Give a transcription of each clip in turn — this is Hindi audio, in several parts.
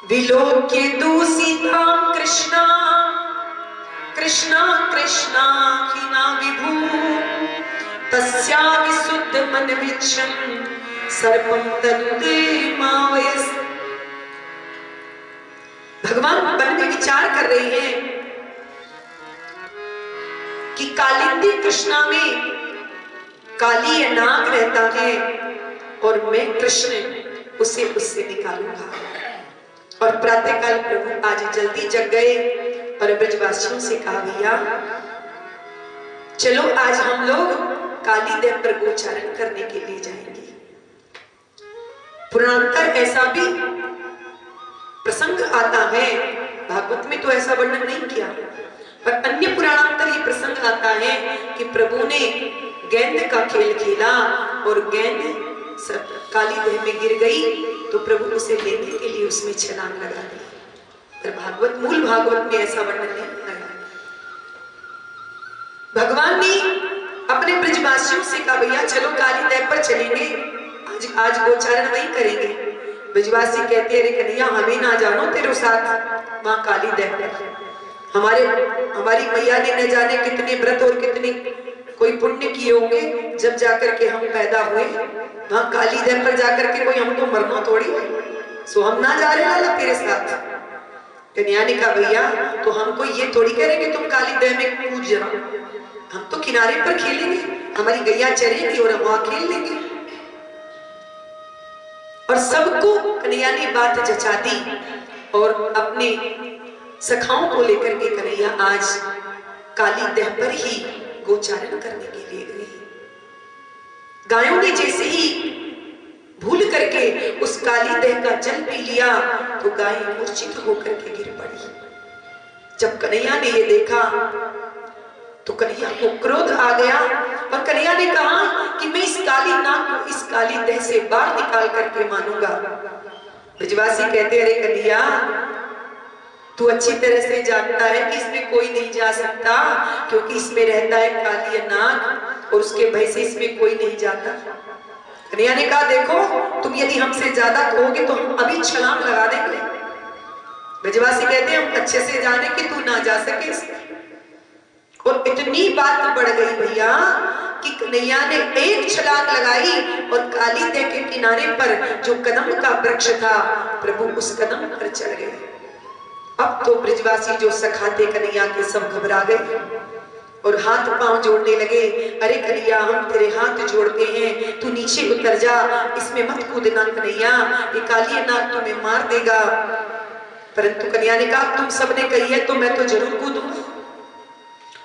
विलोक्य दूषितां कृष्णा कृष्णा कृष्णा खिना विभू तस्या विशुद्ध मन विच्छन् सर्पं तदुदेमावयस्। भगवान मन में विचार कर रहे हैं कि कालिंदी कृष्णा में काली नाग रहता है और मैं कृष्ण उसे उससे निकालूंगा। और प्रातःकाल प्रभु आज जल्दी जग गए और ब्रजवासियों से कहा भैया चलो आज हम लोग काली देव पर गोचारण करने के लिए जाएंगे। पुराणांतर ऐसा भी प्रसंग आता है, भागवत में तो ऐसा वर्णन नहीं किया, पर अन्य पुराणांतर ये प्रसंग आता है कि प्रभु ने गेंद का खेल खेला और गेंद काली देह में गिर गई तो प्रभु उसे लेने के लिए उसमें छलांग लगा दी। पर भागवत मूल भागवत में ऐसा वर्णन नहीं आया। भगवान ने अपने ब्रजवासियों से कहा भैया चलो काली देव पर चलेंगे, आज गोचारण वही करेंगे। ब्रजवासी कहते अरे कन्हैया हमें ना जानो तेरे साथ वहां काली देव पर। हमारी मैया ने न जाने कितने व्रत और कितने कोई पुण्य किए होंगे, जब जाकर के हम पैदा हुए वहां काली देव पर जाकर के कोई हमको मरना थोड़ी है, सो हम ना जा रहे वाला तेरे साथ। कन्या ने कहा भैया तो हमको ये थोड़ी करेंगे तुम काली देव में कूद जाओ, हम तो किनारे पर खेलेंगे, हमारी गैया चरेगी और हम वहां खेल लेंगे। और सबको कन्हैया ने बात जचा दी और अपने सखाओं को लेकर के कन्हैया आज काली देह पर ही गोचारण करने के लिए गए। गायों ने जैसे ही भूल करके उस काली देह का जल पी लिया तो गाय मूर्छित होकर के गिर पड़ी। जब कन्हैया ने ये देखा तो कन्हैया को क्रोध आ गया और कन्हैया ने कहा कि मैं इस काली नाग को इस काली देह से बाहर निकाल करके मानूंगा। ब्रजवासी कहते अरे कन्हैया तू अच्छी तरह से जानता है कि इसमें कोई नहीं जा सकता, क्योंकि इसमें रहता है काली नाग और उसके भय से इसमें कोई नहीं जाता। कन्हैया ने कहा देखो तुम यदि हमसे ज्यादा कहोगे तो हम अभी छलांग लगा देंगे। ब्रजवासी कहते हैं हम अच्छे से जाने कि तू ना जा सके। और इतनी बात बढ़ गई भैया कि कन्हैया ने एक छलांग लगाई और काली देह के किनारे पर जो कदम का वृक्ष था प्रभु उस कदम पर चढ़ गए। अब तो ब्रजवासी जो सखा थे कन्हैया के सब घबरा गए और हाथ पांव जोड़ने लगे। अरे कन्हैया हम तेरे हाथ जोड़ते हैं, तू नीचे उतर जा, इसमें मत कूदना कन्हैया, ये काली नाग तुम्हें मार देगा। परंतु कन्हैया ने कहा तुम सबने कही है तो मैं तो जरूर कूदूंगा।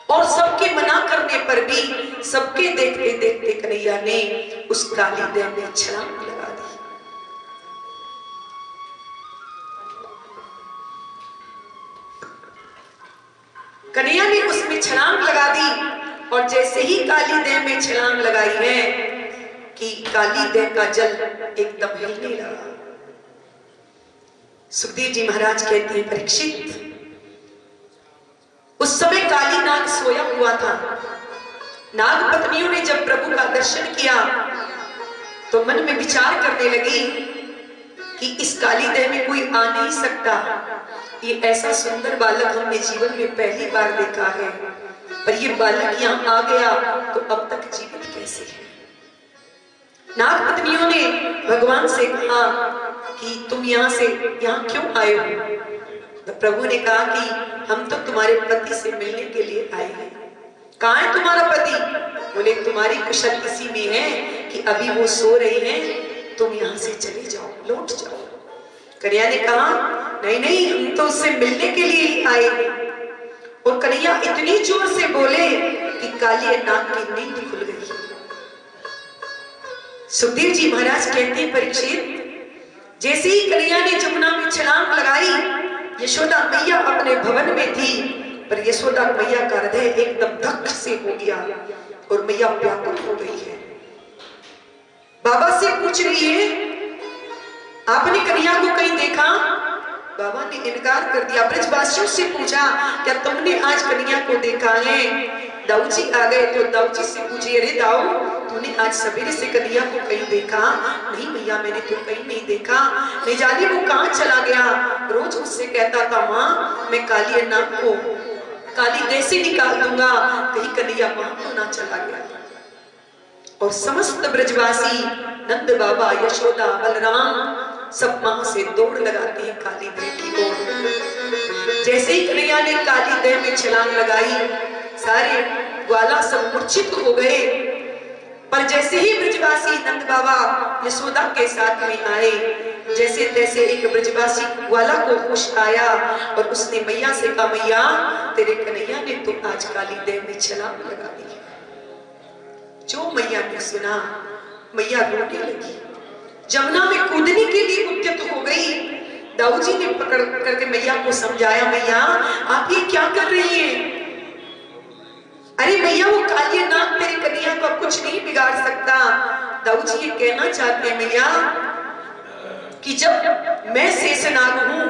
और सबके मना करने पर भी सबके देखते देखते कन्हैया ने उस काली देह में छलांग लगा दी। कन्हैया ने उसमें छलांग लगा दी और जैसे ही काली देह में छलांग लगाई है कि काली देह का जल एकदम हिलने लगा। सुखदेव जी महाराज कहते हैं परीक्षित उस समय काली नाग सोया हुआ था। नाग पत्नियों ने जब प्रभु का दर्शन किया तो मन में विचार करने लगी कि इस काली देह में कोई आ नहीं सकता, ये ऐसा सुंदर बालक हमने जीवन में पहली बार देखा है, पर ये बालक यहाँ आ गया तो अब तक जीवित कैसे है। नाग पत्नियों ने भगवान से कहा कि तुम यहाँ क्यों आए हो। तो प्रभु ने कहा कि हम तो तुम्हारे पति से मिलने के लिए आए हैं। कहाँ है तुम्हारा पति? बोले तुम्हारी कुशल इसी में है कि अभी वो सो रहे हैं, तुम यहाँ से चले जाओ, लौट जाओ। कन्हैया ने कहा नहीं नहीं हम तो उससे मिलने के लिए ही आए हैं। और कन्हैया इतनी जोर से बोले कि काली नाग की नींद खुल गई। सुखदेव जी महाराज कहते हैं परीक्षित जैसे ही कन्हैया ने जमुना में छलांग लगाई, यशोदा मैया अपने भवन में थी, पर यशोदा मैया का हृदय एकदम धक से हो गया और मैया व्याकुल हो गई है। बाबा से पूछ रही है आपने कन्हैया को कहीं देखा? बाबा ने इनकार कर दिया। ब्रजवासियों से पूछा क्या तुमने आज कन्हैया को देखा है? दाऊ जी आ गए तो दाऊ जी से पूछे अरे दाऊ तूने आज सवेरे से कन्हैया को कहीं देखा? नहीं मैया, मैंने तो कहीं नहीं देखा, नहीं जाने वो कहाँ चला गया। रोज मुझसे कहता था माँ मैं काली नाग को काली देह से निकाल दूंगा, कहीं कन्हैया वहां तो ना चला गया। और समस्त ब्रजवासी नंद बाबा, यशोदा, बलराम सब वहां से दौड़ लगाते हैं काली देह की ओर। जैसे ही कन्हैया ने काली देह में छलांग लगाई, सारे ग्वाला सब मूर्छित हो गए। पर जैसे ही ब्रजवासी नंद बाबा यशोदा के साथ में आए, जैसे तैसे एक ब्रजवासी ग्वाला को होश आया और उसने मैया से कहा, मैया तेरे कन्हैया ने तो आज काली देह में छलांग लगा दी। जो मैया ने सुना, मैया रोने लगी, जमुना में कूदने के लिए उद्यत हो गई। दाऊ जी ने पकड़ करके मैया को समझाया, मैया आप ये क्या कर रही हैं? अरे मैया वो काली नाग तेरे कन्हैया को कुछ नहीं बिगाड़ सकता। दाऊ जी ये कहना चाहते हैं मैया कि जब मैं शेषनाग हूं,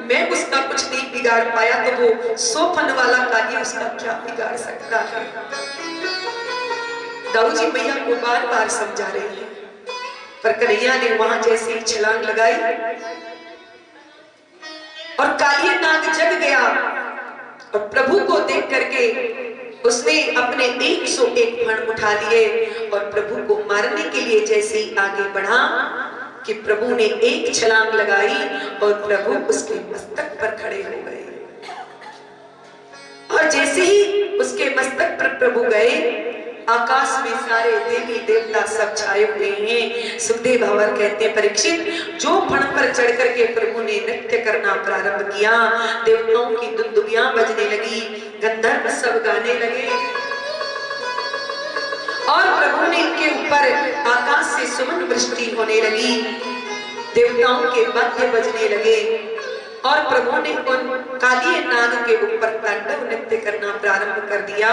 मैं उसका कुछ नहीं बिगाड़ पाया, तो वो 100 फन वाला काली उसका क्या बिगाड़ सकता है। दाऊ जी मैया को बार बार समझा रहे हैं, पर कन्हैया ने वहां जैसे ही छलांग लगाई और काली नाग जग गया और प्रभु को देख करके उसने अपने 101 फण उठा लिए और प्रभु को मारने के लिए जैसे ही आगे बढ़ा कि प्रभु ने एक छलांग लगाई और प्रभु उसके मस्तक पर खड़े हो गए। और जैसे ही उसके मस्तक पर प्रभु गए, आकाश में सारे देवी देवता सब छाए हुए हैं। सुखदेव बाबा कहते हैं, परीक्षित जो फण पर चढ़ करके प्रभु ने नृत्य करना प्रारंभ किया, देवताओं की दुंदुबियां बजने लगी, गंधर्व सब गाने लगे और प्रभु ने इनके ऊपर आकाश से सुमन वृष्टि होने लगी, देवताओं के वाद्य बजने लगे और प्रभु ने उन काली नाग के ऊपर तांडव नृत्य करना प्रारंभ कर दिया।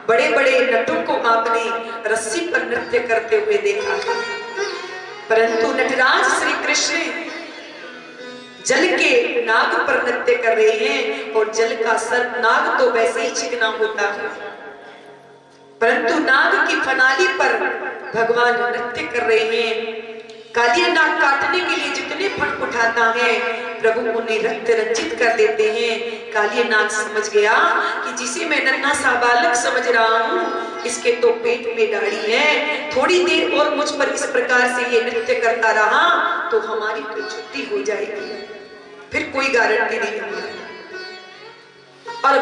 बड़े बड़े नटों को आपने रस्सी पर नृत्य करते हुए देखा, परंतु नटराज श्री कृष्ण जल के नाग पर नृत्य कर रहे हैं। और जल का सर्प नाग तो वैसे ही चिकना होता है, परंतु नाग की फनाली पर भगवान नृत्य कर रहे हैं। काली नाग काटने के लिए जितने फण उठाता है, प्रभु उन्हें रक्त रंजित कर देते हैं। काली नाग समझ गया कि जिसे मैं नन्हा सा बालक समझ रहा हूँ, इसके तो पेट में दाढ़ी है, थोड़ी देर और मुझ पर इस प्रकार से ये नृत्य करता रहा तो हमारी तो छुट्टी हो जाएगी, फिर कोई गारंटी नहीं हमारी। और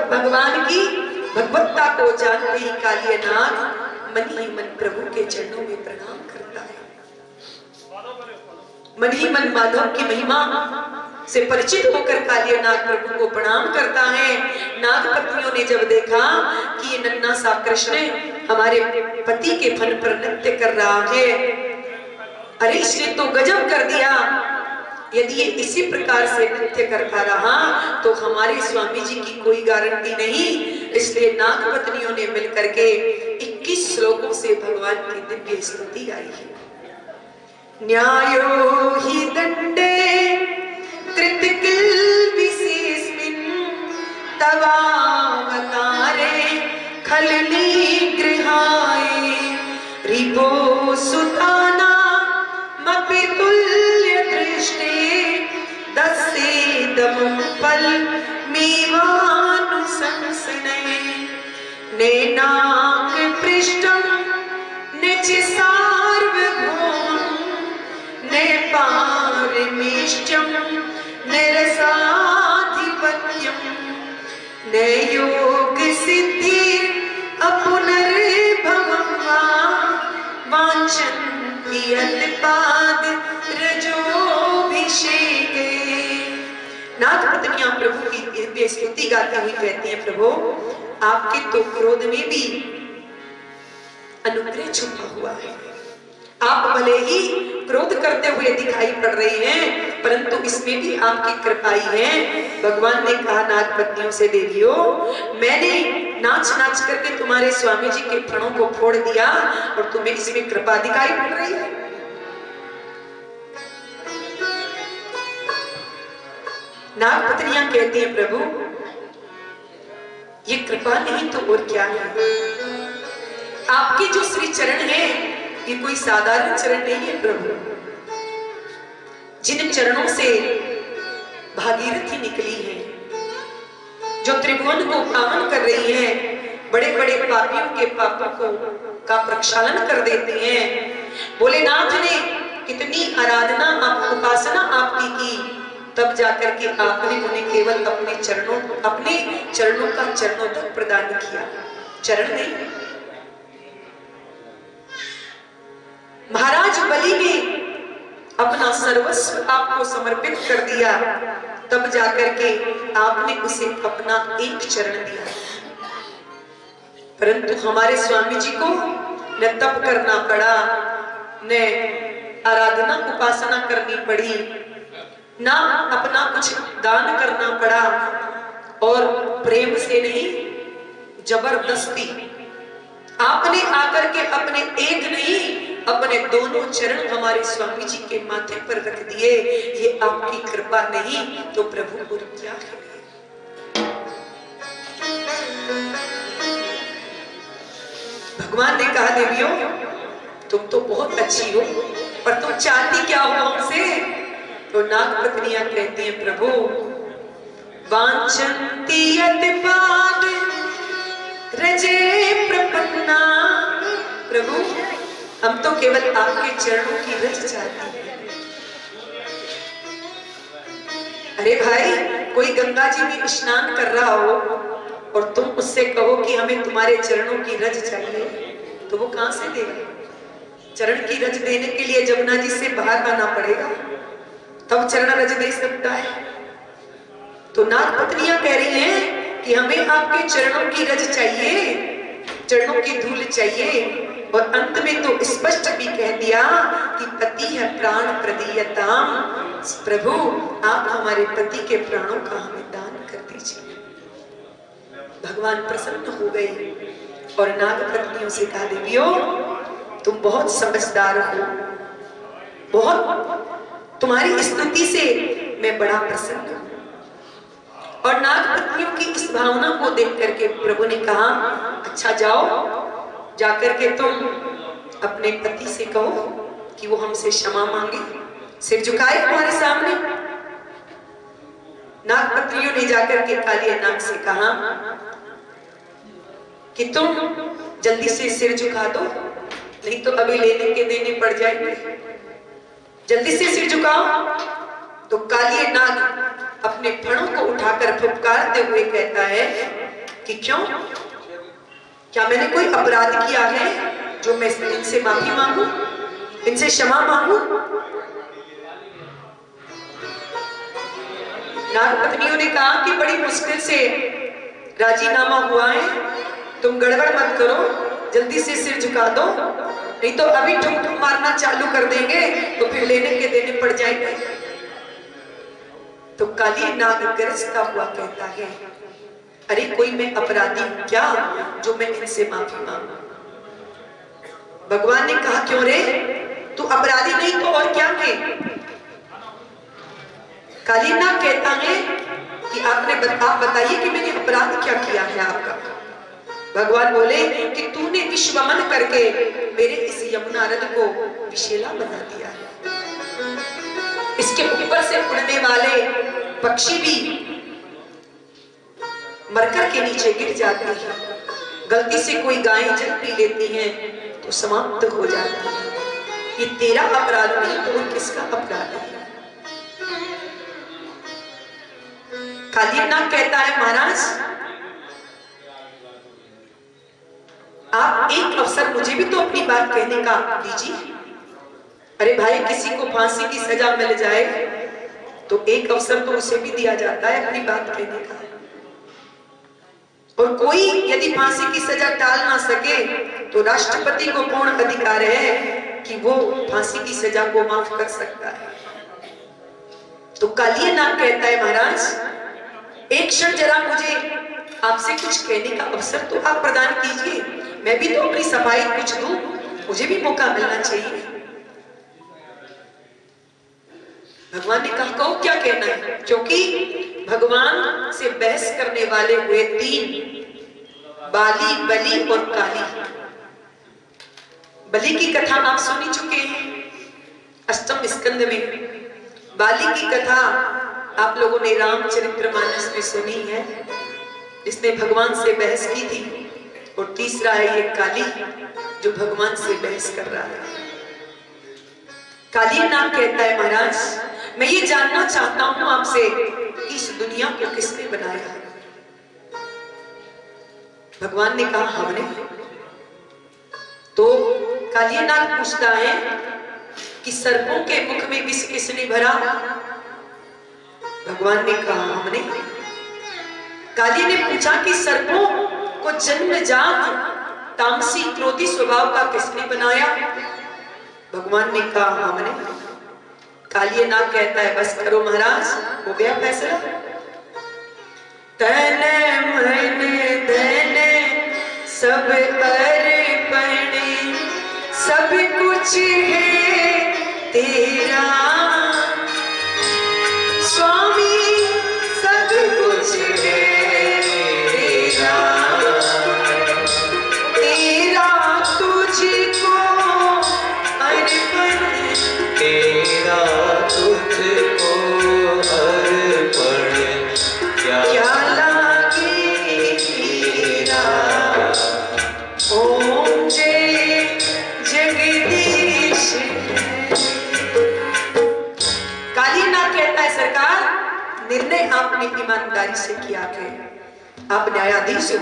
भगवान की भगवत्ता को जानते ही काली नाग मन ही मन प्रभु के चरणों में प्रणाम करता है। मन ही मन माधव की महिमा से परिचित होकर काली नाग प्रभु को प्रणाम करता है। नाग पत्नियों ने जब देखा कि ये नन्हा सा कृष्ण हमारे पति के फन पर नृत्य कर रहा है, अरे इसने तो गजब कर दिया, यदि ये इसी प्रकार से नृत्य करता रहा तो हमारे स्वामी जी की कोई गारंटी नहीं। इसलिए नाग पत्नियों ने मिलकर के 21 श्लोकों से भगवान की दिव्य स्तुति गाई है। न्यायो हि दंडे कृतकिल विशेषमिन तवावतारे खलनी गृहाय रिपो सुताना मपि तुल्य दृष्टे दस्सेदमं फल मीवानुशंसने नैनाक पृष्ठं निच सार्वभौमं पारमेष्टं निरसाधिपत्यं न योग सिद्धि अपुनर्भवं वा वाञ्छन्ति यत्पाद रजोभिषेके। नाग पत्नियां प्रभु की दिव्य स्तुति गाती हुई कहती हैं, प्रभु आपके तो क्रोध में भी अनुग्रह छुपा हुआ है। आप भले ही क्रोध करते हुए दिखाई पड़ रहे हैं, परंतु इसमें भी आपकी कृपाई है। भगवान ने कहा नाग पत्नियों से, देवियों मैंने नाच नाच करके तुम्हारे स्वामी जी के फणों को फोड़ दिया और तुम्हें इसमें कृपा दिखाई पड़ रही है। नाग पत्नियां कहती हैं, प्रभु ये कृपा नहीं तो और क्या है। आपके जो श्री चरण हैं ये कोई साधारण चरण नहीं है प्रभु। जिन चरणों से भागीरथी निकली है, जो त्रिभुवन को पावन कर रही है, बड़े बड़े पापियों के पापों को का प्रक्षालन कर देती हैं। भोलेनाथ ने कितनी आराधना उपासना आपकी की, तब जाकर के आपने उन्हें केवल अपने चरणों का चरणों तक प्रदान किया, चरण नहीं। महाराज बलि ने अपना सर्वस्व आपको समर्पित कर दिया, तब जाकर के आपने उसे अपना एक चरण दिया। परंतु हमारे स्वामी जी को न तप करना पड़ा, न आराधना उपासना करनी पड़ी, ना अपना कुछ दान करना पड़ा, और प्रेम से नहीं जबरदस्ती आपने आकर के अपने एक नहीं अपने दोनों चरण हमारे स्वामी जी के माथे पर रख दिए। ये आपकी कृपा नहीं तो प्रभु और क्या है। भगवान ने कहा देवियों तुम तो बहुत अच्छी हो, पर तुम चाहती क्या हो हमसे? तो नाग पत्नियां कहती हैं प्रभु वांछन्ति यत्पाद रजे प्रपन्ना, प्रभु हम तो केवल आपके चरणों की रज चाहते हैं। अरे भाई कोई गंगा जी में स्नान कर रहा हो और तुम उससे कहो कि हमें तुम्हारे चरणों की रज चाहिए, तो वो कहां से देगा? चरण की रज देने के लिए जमुना जी से बाहर आना पड़ेगा, तब चरण रज दे सकता है। तो नाग पत्नियां कह रही हैं कि हमें आपके चरणों की रज चाहिए, चरणों की धूल चाहिए। और अंत में तो स्पष्ट भी कह दिया कि पति है प्राण प्रदीयताम, प्रभु आप हमारे पति के प्राणों का हमें दान कर दीजिए। भगवान प्रसन्न हो गए और नाग पत्नियों से कहा देवियों तुम बहुत समझदार हो, बहुत तुम्हारी स्तुति से मैं बड़ा प्रसन्न हूं। और नाग पत्नियों की इस भावना को देख करके प्रभु ने कहा अच्छा जाओ, जाकर के तुम अपने पति से कहो कि वो हमसे क्षमा मांगे, सिर झुकाए तुम्हारे सामने। नाग पत्नियों ने जाकर के कालिया नाग से कहा कि तुम जल्दी से सिर झुका दो, नहीं तो अभी लेने के देने पड़ जाएंगे, जल्दी से सिर झुकाओ। तो कालिया नाग अपने फणों को उठाकर फुफकारते हुए कहता है कि क्यों, क्या मैंने कोई अपराध किया है जो मैं इनसे माफी मांगू, इनसे क्षमा मांगू? नाग पत्नियों ने कहा कि बड़ी मुश्किल से राजीनामा हुआ है, तुम गड़बड़ मत करो, जल्दी से सिर झुका दो, नहीं तो अभी ठुक ठुक मारना चालू कर देंगे तो फिर लेने के देने पड़ जाएंगे। तो काली नाग गरजता हुआ कहता है अरे कोई मैं अपराधी हूं क्या जो मैं इनसे माफी मांगू? भगवान ने कहा क्यों रे, तू अपराधी नहीं तो और क्या है? काली नाग कहता है कि आप बताइए कि मैंने अपराध क्या किया है आपका? भगवान बोले कि तूने विश्वमन करके मेरे इस यमुना रथ को विशेला बना दिया है। इसके ऊपर से उड़ने वाले पक्षी भी मरकर के नीचे गिर जाते हैं, गलती से कोई गाय जल पी लेती है तो समाप्त हो जाती है। ये तेरा अपराध नहीं तो और किसका अपराध है? काली नाग कहता है महाराज आप एक अवसर मुझे भी तो अपनी बात कहने का दीजिए। अरे भाई किसी को फांसी की सजा मिल जाए तो एक अवसर तो उसे भी दिया जाता है अपनी बात कहने का, और कोई यदि फांसी की सजा टाल ना सके तो राष्ट्रपति को पूर्ण अधिकार है कि वो फांसी की सजा को माफ कर सकता है। तो कालिया नाग कहता है महाराज एक क्षण जरा मुझे आपसे कुछ कहने का अवसर तो आप प्रदान कीजिए, मैं भी तो अपनी सफाई कुछ दूं, मुझे भी मौका मिलना चाहिए। भगवान ने कहा कहो क्या कहना है, क्योंकि भगवान से बहस करने वाले हुए तीन, बाली बलि और काली। बलि की कथा आप सुनी चुके हैं अष्टम स्कंद में। बाली की कथा आप लोगों ने रामचरितमानस में सुनी है, जिसने भगवान से बहस की थी। और तीसरा है ये काली, जो भगवान से बहस कर रहा है। काली नाम कहता है, महाराज मैं ये जानना चाहता हूं आपसे कि इस दुनिया को किसने बनाया। भगवान ने कहा हमने। तो कालियानाग पूछता है कि सर्पों के मुख में विष किसने भरा। भगवान ने कहा हमने। काली ने पूछा कि सर्पों को जन्मजात तामसी क्रोधी स्वभाव का किसने बनाया। भगवान ने कहा हमने। कालियानाग कहता है बस करो महाराज, हो गया फैसला। तन मन धन सब अर्पण सब कुछ है तेरा स्वामी, सब कुछ है तेरा, तेरा तुझको अर्पण, तेरा तुझको अर्पण, क्या लागे तेरा। ओम जय जगदीश। कालियानाग कहता है सरकार, निर्णय आपने ईमानदारी से किया है, आप न्यायाधीश हो।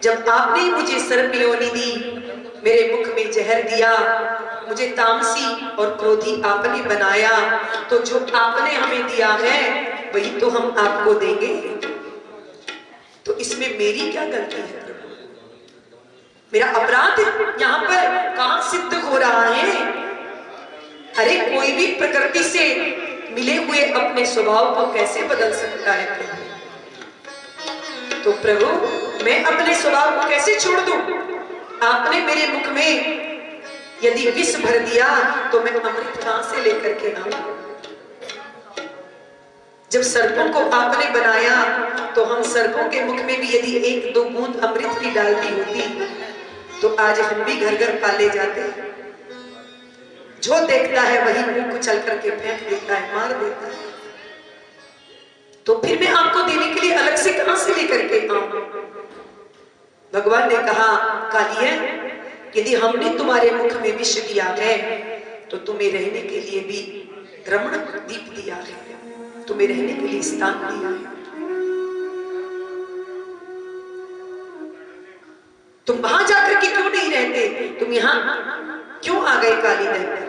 जब आपने मुझे सर्प योनि दी, मेरे मुख में जहर दिया, मुझे तामसी और क्रोधी आपने बनाया, तो जो आपने हमें दिया है वही तो हम आपको देंगे। तो इसमें मेरी क्या गलती है प्रभु? मेरा अपराध यहाँ पर कहां सिद्ध हो रहा है? अरे कोई भी प्रकृति से मिले हुए अपने स्वभाव को कैसे बदल सकता है प्रभु? तो प्रभु मैं अपने स्वभाव को कैसे छोड़ दूं? आपने मेरे मुख में यदि विष भर दिया तो मैं अमृत कहां से लेकर के आऊं? जब सर्पों को आपने बनाया तो हम सर्पों के मुख में भी यदि एक दो बूंद अमृत की डाल दी होती तो आज हम भी घर घर पाले जाते। जो देखता है वही मुंह कुचल करके फेंक देता है, मार देता है। तो फिर मैं आपको देने के लिए अलग से कहां से लेकर के आऊं? भगवान ने कहा कालिया, यदि हमने तुम्हारे मुख में विष दिया है तो तुम्हें रहने के लिए भी रमण दीप दिया है, तुम्हें रहने के लिए स्थान दिया है। तुम वहां जाकर के क्यों नहीं रहते? तुम यहां क्यों आ गए काली दहन?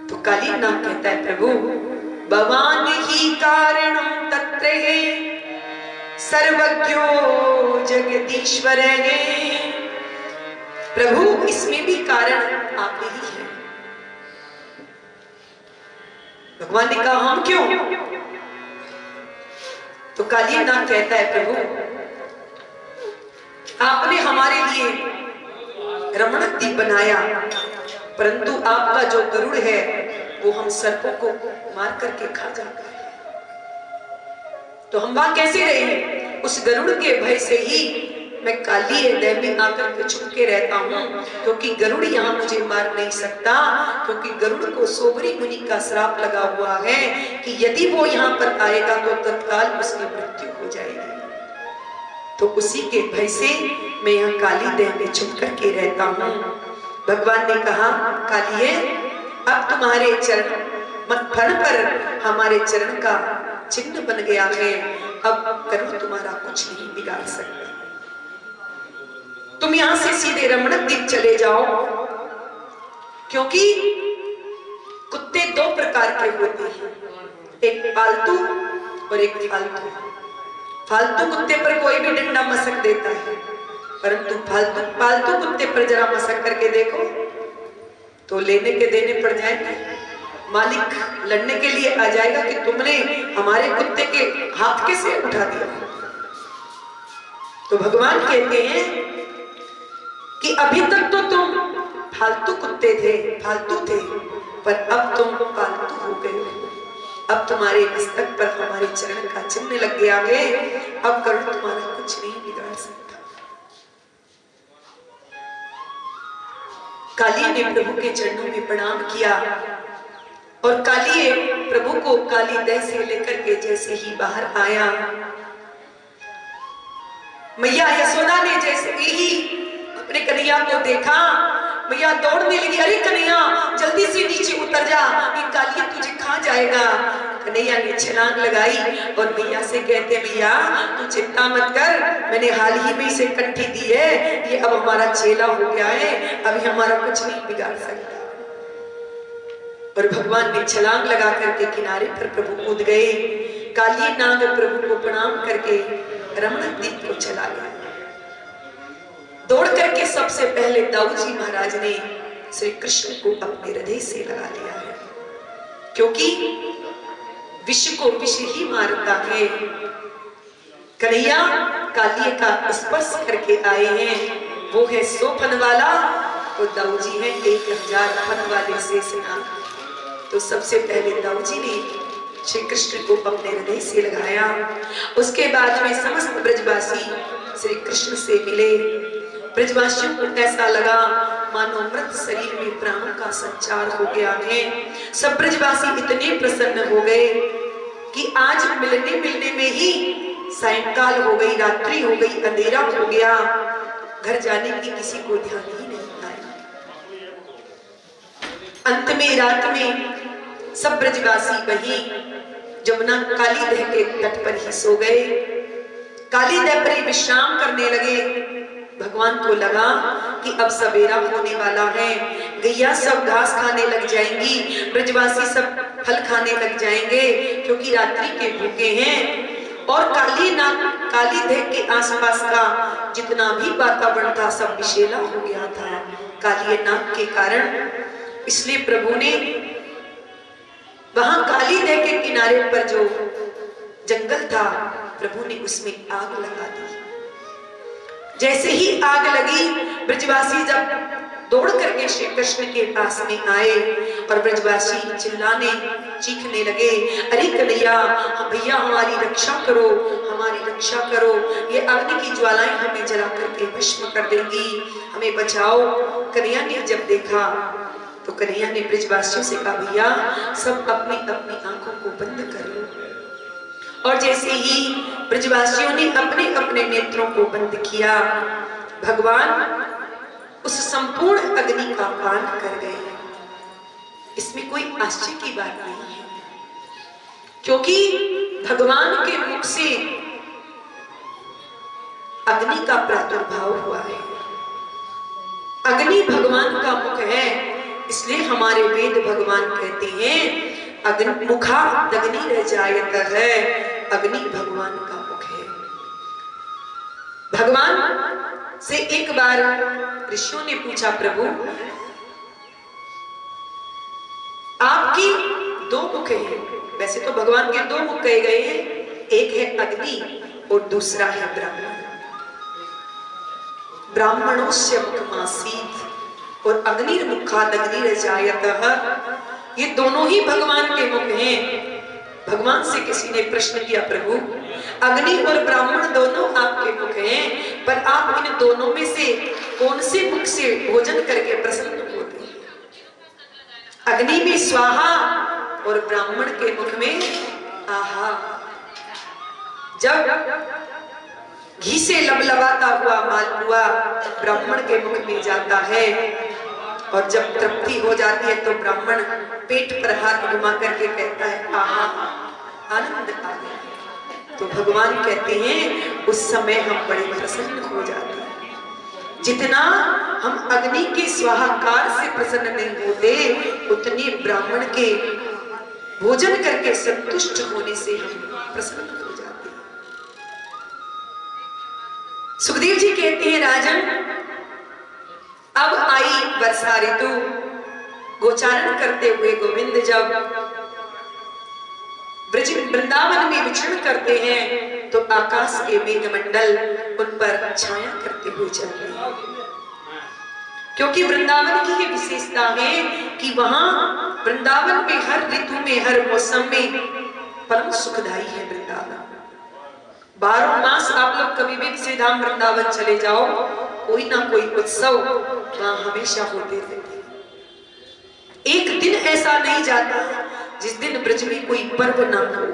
तो कालियानाग कहता है प्रभु भगवान ही कारणम तत्र है, सर्वज्ञो जगदीश्वर है। प्रभु इसमें भी कारण आप ही है। भगवान ने कहा हम क्यों? तो कालियानाग कहता है प्रभु आपने हमारे लिए रमण दीप बनाया, परंतु आपका जो गरुड़ है वो हम सर्पों को मार करके खा जाता है। तो हम वहां कैसे रहे? उस गरुड़ के भय से ही मैं काली हृदय में आकर के छुप के रहता हूँ, क्योंकि गरुड़ यहाँ मुझे मार नहीं सकता, क्योंकि गरुड़ को सोबरी मुनि का श्राप लगा हुआ है कि यदि वो यहाँ पर आएगा तो तत्काल उसकी मृत्यु हो जाएगी। तो उसी के भय से मैं यहाँ काली देह में छुप करके रहता हूँ। भगवान ने कहा कालिए, अब तुम्हारे चरण फण पर हमारे चरण का चिन्ह बन गया है, अब गरुड़ तुम्हारा कुछ नहीं बिगाड़ सकता। तुम यहां से सीधे रमण द्वीप चले जाओ, क्योंकि कुत्ते दो प्रकार के होते हैं, एक पालतू और एक फालतू। फालतू कुत्ते पर कोई भी डंडा मसक देता है, परंतु पालतू कुत्ते पर जरा मसक करके देखो तो लेने के देने पड़ जाएंगे। मालिक लड़ने के लिए आ जाएगा कि तुमने हमारे कुत्ते के हाथ कैसे उठा दिया। तो भगवान कहते हैं कि अभी तक तो तुम फालतू कुत्ते थे, फालतू थे, पर अब तुम पालतू हो गए हो। अब तुम्हारे मस्तक पर हमारे चरण का चिन्ह लग गया है, अब गरुड़ तुम्हारा कुछ नहीं बिगाड़ सकता। काली ने प्रभु के चरणों में प्रणाम किया और काली प्रभु को काली दह से लेकर के जैसे ही बाहर आया, मैया यशोदा ने जैसे ही अपने कन्हैया को देखा, मैया दौड़ने लगी, अरे कन्हैया जल्दी से नीचे उतर जा, ये काली तुझे खा जाएगा। कन्हैया ने छलांग लगाई और मैया से कहते, मैया तू चिंता मत कर, मैंने हाल ही में इसे कंठी दी है, ये अब हमारा चेला हो गया है, अभी हमारा कुछ नहीं बिगाड़ सकता। और भगवान ने छलांग लगा करके किनारे पर प्रभु कूद गए। काली नाग प्रभु को प्रणाम करके रमण द्वीप को चला गया। दौड़ करके सबसे पहले दाऊजी महाराज ने श्री कृष्ण को अपने हृदय से लगा लिया है, क्योंकि विष को विष ही मारता है। कन्हैया काली का स्पर्श करके आए हैं, वो है 100 फन वाला और दाऊजी है 1000 फन वाले शेषनाग। तो सबसे पहले दाऊजी ने श्री कृष्ण को अपने हृदय से लगाया। उसके बाद में समस्त ब्रजवासी श्री कृष्ण से मिले। ब्रजवासियों को ऐसा लगा मानो मृत शरीर में प्राणों का संचार हो गया है। सब ब्रजवासी इतने प्रसन्न हो गए कि आज मिलने में ही सायंकाल हो गई, रात्रि हो गई, अंधेरा हो गया, घर जाने की किसी को ध्यान ही नहीं आया। अंत में रात में सब ब्रजवासी वही जमुना काली दह के तट पर ही सो गए। काली दह पर विश्राम करने लगे। भगवान को लगा कि अब सवेरा होने वाला है, गैया सब घास खाने लग जाएंगी, ब्रजवासी सब फल खाने लग जाएंगे, क्योंकि रात्रि के भूखे हैं। और काली दह के आसपास का जितना भी वातावरण था सब विषैला हो गया था काली नाग के कारण। इसलिए प्रभु ने वहां काली दह के किनारे पर जो जंगल था, प्रभु ने उसमें आग लगा दी। जैसे ही आग लगी, ब्रजवासी जब दौड़ करके श्री कृष्ण के पास में आए और ब्रजवासी चिल्लाने चीखने लगे, अरे कन्हैया भैया हमारी रक्षा करो, हमारी रक्षा करो, ये अग्नि की ज्वालाएं हमें जला करके भस्म कर देंगी, हमें बचाओ। कन्हैया ने जब देखा तो कन्हैया ने ब्रजवासियों से कहा, भैया सब अपनी अपनी आंखों को बंद कर लो। और जैसे ही ब्रजवासियों ने अपने अपने नेत्रों को बंद किया, भगवान उस संपूर्ण अग्नि का पान कर गए। इसमें कोई आश्चर्य की बात नहीं है, क्योंकि भगवान के मुख से अग्नि का प्रादुर्भाव हुआ है। अग्नि भगवान का मुख है, इसलिए हमारे वेद भगवान कहते हैं अग्नि मुखा दग्नि रह जायत है, अग्नि भगवान का मुख है। भगवान से एक बार ऋषियों ने पूछा, प्रभु आपकी 2 मुख हैं। वैसे तो भगवान के 2 मुख कहे गए हैं, एक है अग्नि और दूसरा है ब्राह्मण। ब्राह्मणोस्य मुखमासीत् और अग्निर्मुखादग्निर्जायतः, ये दोनों ही भगवान के मुख हैं। भगवान से किसी ने प्रश्न किया, प्रभु अग्नि और ब्राह्मण दोनों आपके मुख हैं, पर आप इन दोनों में से कौन से मुख से भोजन करके प्रसन्न होते हैं? अग्नि में स्वाहा और ब्राह्मण के मुख में आहा। जब घी से लबलबाता हुआ मालपुआ ब्राह्मण के मुख में जाता है और जब तृप्ति हो जाती है तो ब्राह्मण पेट पर हाथ घुमा करके कहता है, आहा आनंद आ गया। तो भगवान कहते हैं उस समय हम बड़े प्रसन्न हो जाते हैं। जितना हम अग्नि के स्वाहाकार से प्रसन्न नहीं होते, उतने ब्राह्मण के भोजन करके संतुष्ट होने से हम प्रसन्न हो जाते हैं। सुखदेव जी कहते हैं, राजन अब आई वर्षा ऋतु। गोचारण करते हुए गोविंद जब ब्रज वृंदावन में विचरण करते हैं तो आकाश के मेघमंडल उन पर छाया करते हुए चल रहे हैं, क्योंकि वृंदावन की ये विशेषता है कि वहां वृंदावन में हर ऋतु में हर मौसम में परम सुखदायी है। वृंदावन 12 मास आप लोग कभी भी श्री धाम वृंदावन चले जाओ, कोई ना कोई उत्सव वहां हमेशा होते रहते हैं। एक दिन ऐसा नहीं जाता जिस दिन ब्रज में कोई पर्व ना हो,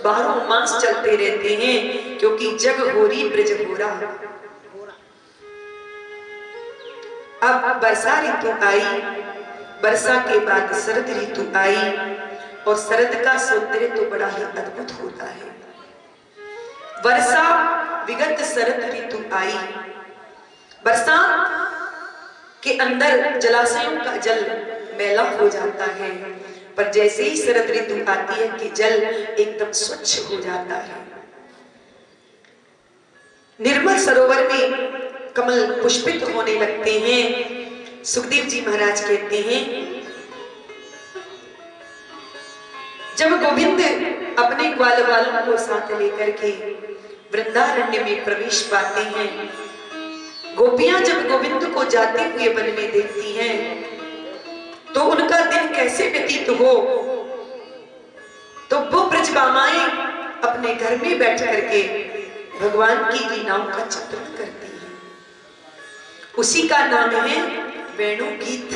12 मास चलते रहते हैं, क्योंकि जग होरी ब्रज होरा। अब वर्षा ऋतु आई, वर्षा के बाद शरद ऋतु आई, और शरद का सौंदर्य तो बड़ा ही अद्भुत होता है। वर्षा विगत शरद ऋतु आई, वर्षा के अंदर जलाशयों का जल मैला हो जाता है, पर जैसे ही शरद ऋतु आती है कि जल एकदम स्वच्छ हो जाता है। निर्मल सरोवर में कमल पुष्पित होने लगते हैं। सुखदेव जी महाराज कहते हैं, जब गोविंद अपने ग्वाल बालों को साथ लेकर के वृंदारण्य में प्रवेश पाते हैं, गोपियां जब गोविंद को जाते हुए वन में देखती हैं, तो उनका दिन कैसे व्यतीत हो, तो वो ब्रजबामाएं अपने घर में बैठ करके भगवान की लीलाओं का चित्रण करती हैं। उसी का नाम है वेणु गीत।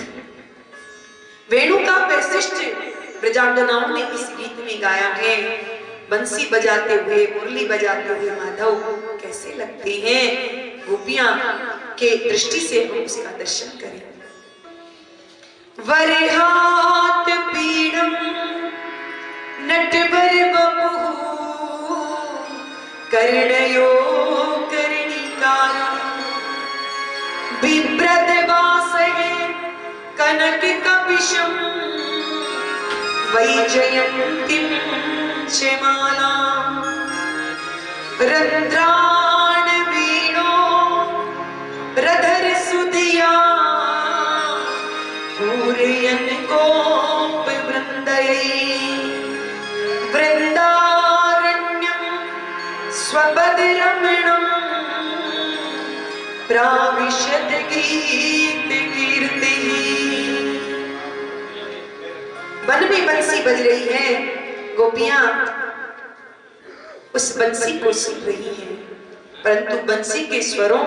वेणु का वैशिष्ट ब्रजांगनाओं ने इस गीत में गाया है। बंसी बजाते हुए, मुरली बजाते हुए माधव कैसे लगते हैं, गोपियां के दृष्टि से हम उसका दर्शन करें। वरहात पीड़म नटवर वपुः कर्णयो कर्णिकारं बिभ्रत वासहे कनक कपिशं वैजयन्तीं क्षमालां रंध्राण वीणो रधर सुधिया पूरयन गोप वृंदयै वृंदारण्यं स्वपद रमणं प्राविशद गीत कीर्तिः। वन में बंसी बज रही है, गोपियां उस बंसी को सुन रही हैं, परंतु बंसी के स्वरों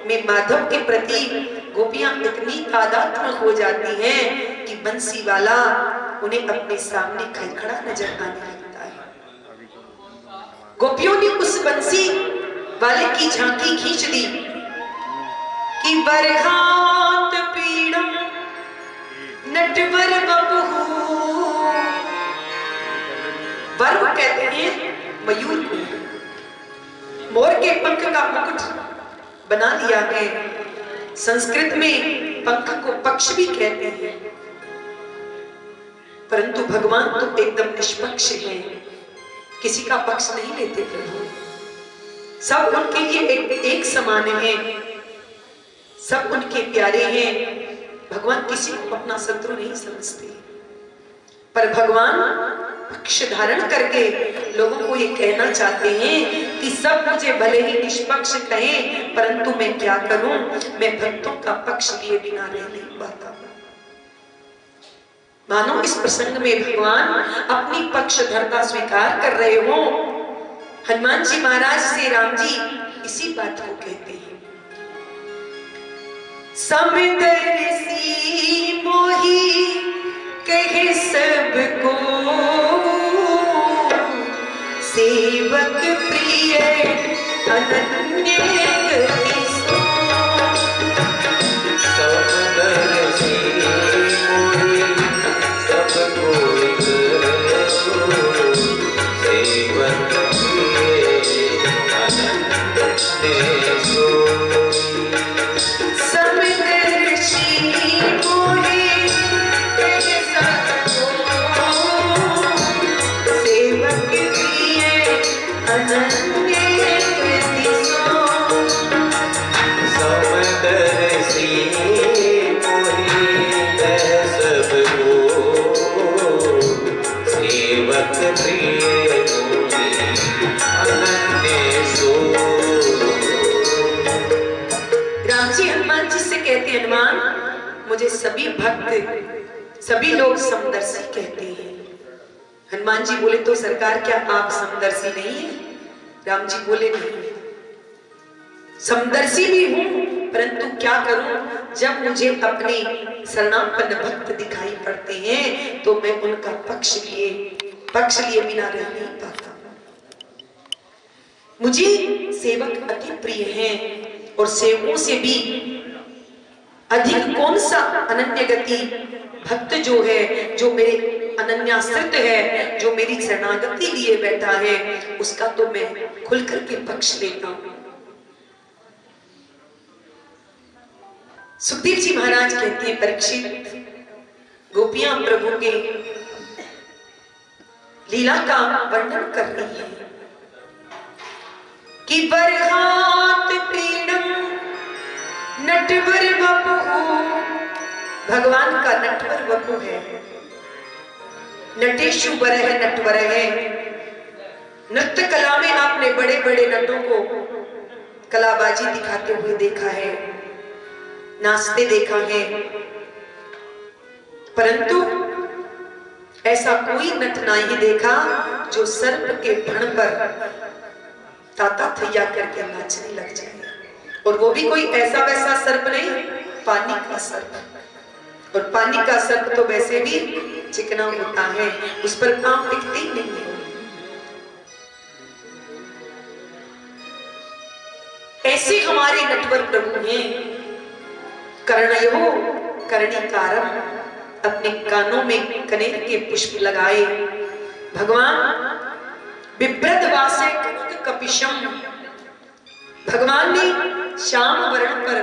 में माधव के प्रति गोपियां इतनी तादात्म्य हो जाती हैं कि बंसी वाला उन्हें अपने सामने खड़खड़ा नजर आने लगता है। गोपियों ने उस बंसी वाले की झांकी खींच दी कि बरहात पीड़म नटवर वपुः। वर कहते हैं मयूर को, मोर के पंख का मुकुट बना लिया है। संस्कृत में पंख को पक्ष भी कहते हैं, परंतु भगवान तो एकदम निष्पक्ष हैं, किसी का पक्ष नहीं लेते प्रभु। सब उनके लिए एक समान है, सब उनके प्यारे हैं। भगवान किसी को अपना शत्रु नहीं समझते, पर भगवान पक्ष धारण करके लोगों को ये कहना चाहते हैं कि सब मुझे भले ही निष्पक्ष कहें, परंतु मैं क्या करूं, मैं भक्तों का पक्ष लिए बिना रह नहीं पाता। मानो इस प्रसंग में भगवान अपनी पक्षधरता स्वीकार कर रहे हो। हनुमान जी महाराज से राम जी इसी बात को कहते हैं, समदर्शी मोही कहे सबको सेवक प्रिय अनन्य गति सो। समदर्शी मोही सबको सेवक प्रिय अनन्य सो। हनुमान, मुझे सभी भक्त सभी लोग समदर्शी कहते हैं। हनुमान जी बोले, तो सरकार क्या आप समदर्शी नहीं है? राम जी बोले, नहीं, समदर्शी भी हूं, परंतु क्या करूं, जब मुझे अपने शरणापन्न भक्त दिखाई पड़ते हैं तो मैं उनका पक्ष लिए बिना रह नहीं पाता। मुझे सेवक अति प्रिय हैं और सेवकों से भी अधिक कौन सा अनन्य गति भक्त जो है, जो मेरे अनन्याश्रित है, जो मेरी शरणागति लिए बैठा है, उसका तो मैं खुल करके पक्ष लेता हूं। सुखदेव जी महाराज कहते हैं, परीक्षित, गोपियां प्रभु के लीला का वर्णन कर रही है कि बरहात पीड़म नटवर वपु, भगवान का नटवर वपु है। नटेशु वर है, नटवर है। नृत्य कला में आपने बड़े बड़े नटों को कलाबाजी दिखाते हुए देखा है, नाचते देखा है, परंतु ऐसा कोई नट नहीं देखा जो सर्प के फण पर ताता थैया करके नाचने लग जाए। और वो भी कोई ऐसा वैसा सर्प नहीं, पानी का सर्प। और पानी का सर्प तो वैसे भी चिकना होता है, उस पर पांव टिकते ही नहीं है। ऐसे हमारे नटवर प्रभु हैं। कर्णयो कर्णिकारम, अपने कानों में कनेर के पुष्प लगाए। भगवान बिभ्रद वासे कनक कपिशम, भगवान ने श्याम वर्ण पर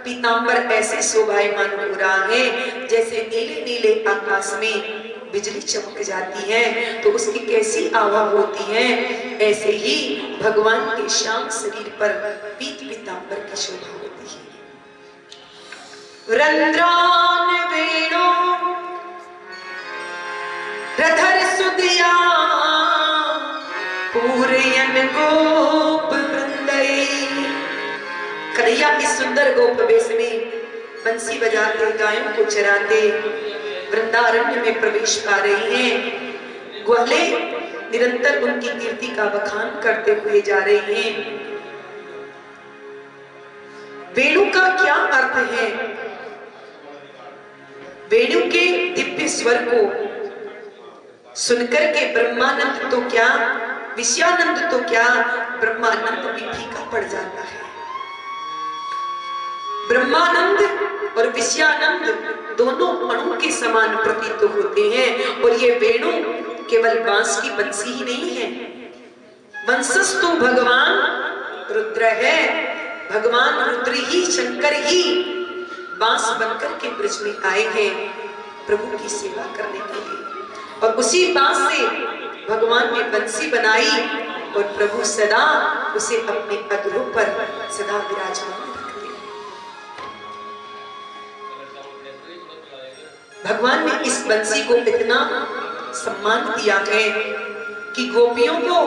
पीतांबर ऐसे शोभायमान हो रहा है जैसे नीले नीले आकाश में बिजली चमक जाती है तो उसकी कैसी आभा होती है, ऐसे ही भगवान के श्याम शरीर पर पीत पीतांबर की शोभा होती है। रंध्रान वेणो रधर सुदिया पूरयन गोप वृंदई, कन्हैया इस सुंदर गोप वेश में बंसी बजाते गायों को चराते वृंदारण्य में प्रवेश पा रही हैं। ग्वाले निरंतर उनकी कीर्ति का बखान करते हुए जा रहे हैं। वेणु का क्या अर्थ है? वेणु के दिव्य स्वर को सुनकर के ब्रह्मानंद तो क्या, विषयानंद तो क्या, ब्रह्मानंद भी फीका पड़ जाता है। ब्रह्मानंद और विषयानंद दोनों अणु के समान प्रतीत होते हैं। और ये वेणु केवल बांस की बंसी ही नहीं है, वंशस्तु भगवान रुद्र है। भगवान रुद्र ही, शंकर ही बांस बनकर के ब्रज में आए हैं प्रभु की सेवा करने के लिए। और उसी बांस से भगवान ने बंसी बनाई और प्रभु सदा उसे अपने अधरों पर सदा विराजमान रखते हैं। भगवान ने इस बंसी को इतना सम्मान दिया है कि गोपियों को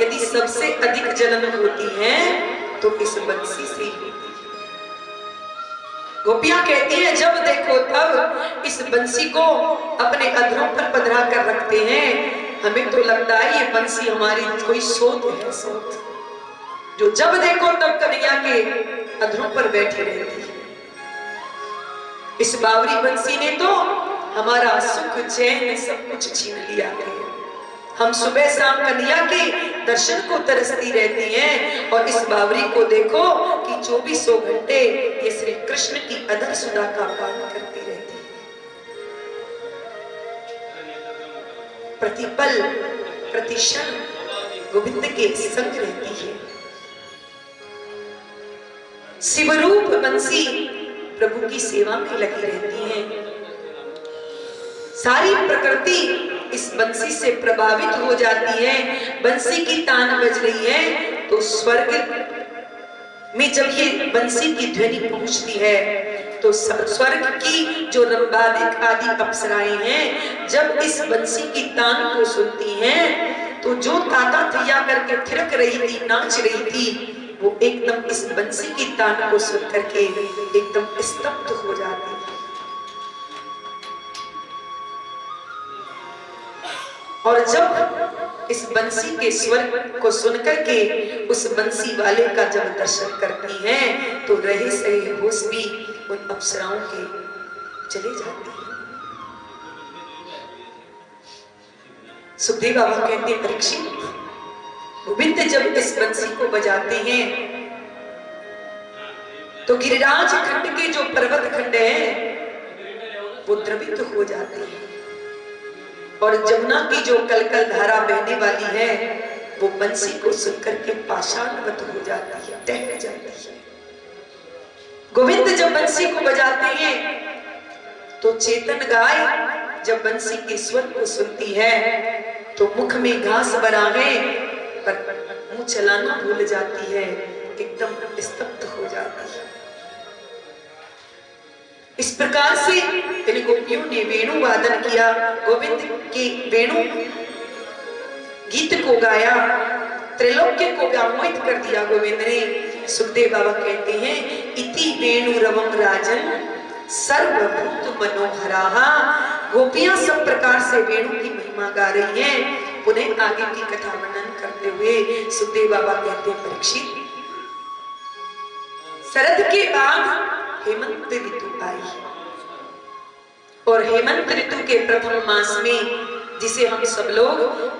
यदि सबसे अधिक जलन होती है तो इस बंसी से ही होती है। गोपियां कहती हैं जब देखो तब इस बंसी को अपने अधरों पर पधरा कर रखते हैं। हमें तो लगता है ये बंसी हमारी कोई सोत है, सोत जो जब देखो तब कन्हैया के अधरों पर बैठी रहती है। इस बावरी बंसी ने तो हमारा सुख चैन सब कुछ छीन लिया है। हम सुबह शाम कन्हैया के दर्शन को तरसती रहती हैं और इस बावरी को देखो कि 24 घंटे ये श्री कृष्ण की अधर सुधा का पान करती रहती है। प्रतिपल प्रतिक्षण गोविंद के संग रहती है। शिवरूप बंसी प्रभु की सेवा में लगी रहती है। सारी प्रकृति इस बंसी से प्रभावित हो जाती है। बंसी की तान बज रही है तो स्वर्ग में जब ये बंसी की ध्वनि पहुंचती है तो स्वर्ग की जो रंबादिक आदि अप्सराएं हैं जब इस बंसी की तान को सुनती हैं तो जो ताता थैया करके थिरक रही थी, नाच रही थी, वो एकदम इस बंसी की तान को सुन करके एकदम स्तब्ध हो जाती है। और जब इस बंसी के स्वर को सुनकर के उस बंसी वाले का जब दर्शन करती हैं तो रहे सहे होश भी उन अप्सराओं के चले जाते हैं। सुखदेव बाबा कहते हैं, परीक्षित, गोविंद जब इस बंसी को बजाते हैं तो गिरिराज खंड के जो पर्वत खंड है वो द्रवित हो जाते हैं और जमुना की जो कलकल धारा बहने वाली है वो बंसी को सुनकर के पाषाणवत हो जाती है, टहल जाती है। गोविंद जब बंसी को बजाते हैं तो चेतन गाय जब बंसी के स्वर को सुनती है तो मुख में घास बना है पर मुंह चलाना भूल जाती है, एकदम स्तब्ध हो जाती है। इस प्रकार से इन गोपियों ने वेणु वादन किया, गोविंद के वेणु गीत को गाया, त्रैलोक्य को व्यामोहित कर दिया गोविंद ने। सुखदेव बाबा कहते हैं, इति वेणु रवम राजन सर्वभूत मनोहराहा। गोपियां सब प्रकार से वेणु की महिमा गा रही हैं। पुनः आगे की कथा वर्णन करते हुए सुखदेव बाबा कहते हैं, परीक्षित, शरद के बाद हेमंत ऋतु आई और हेमंत ऋतु के प्रथम मास में, जिसे हम सब लोग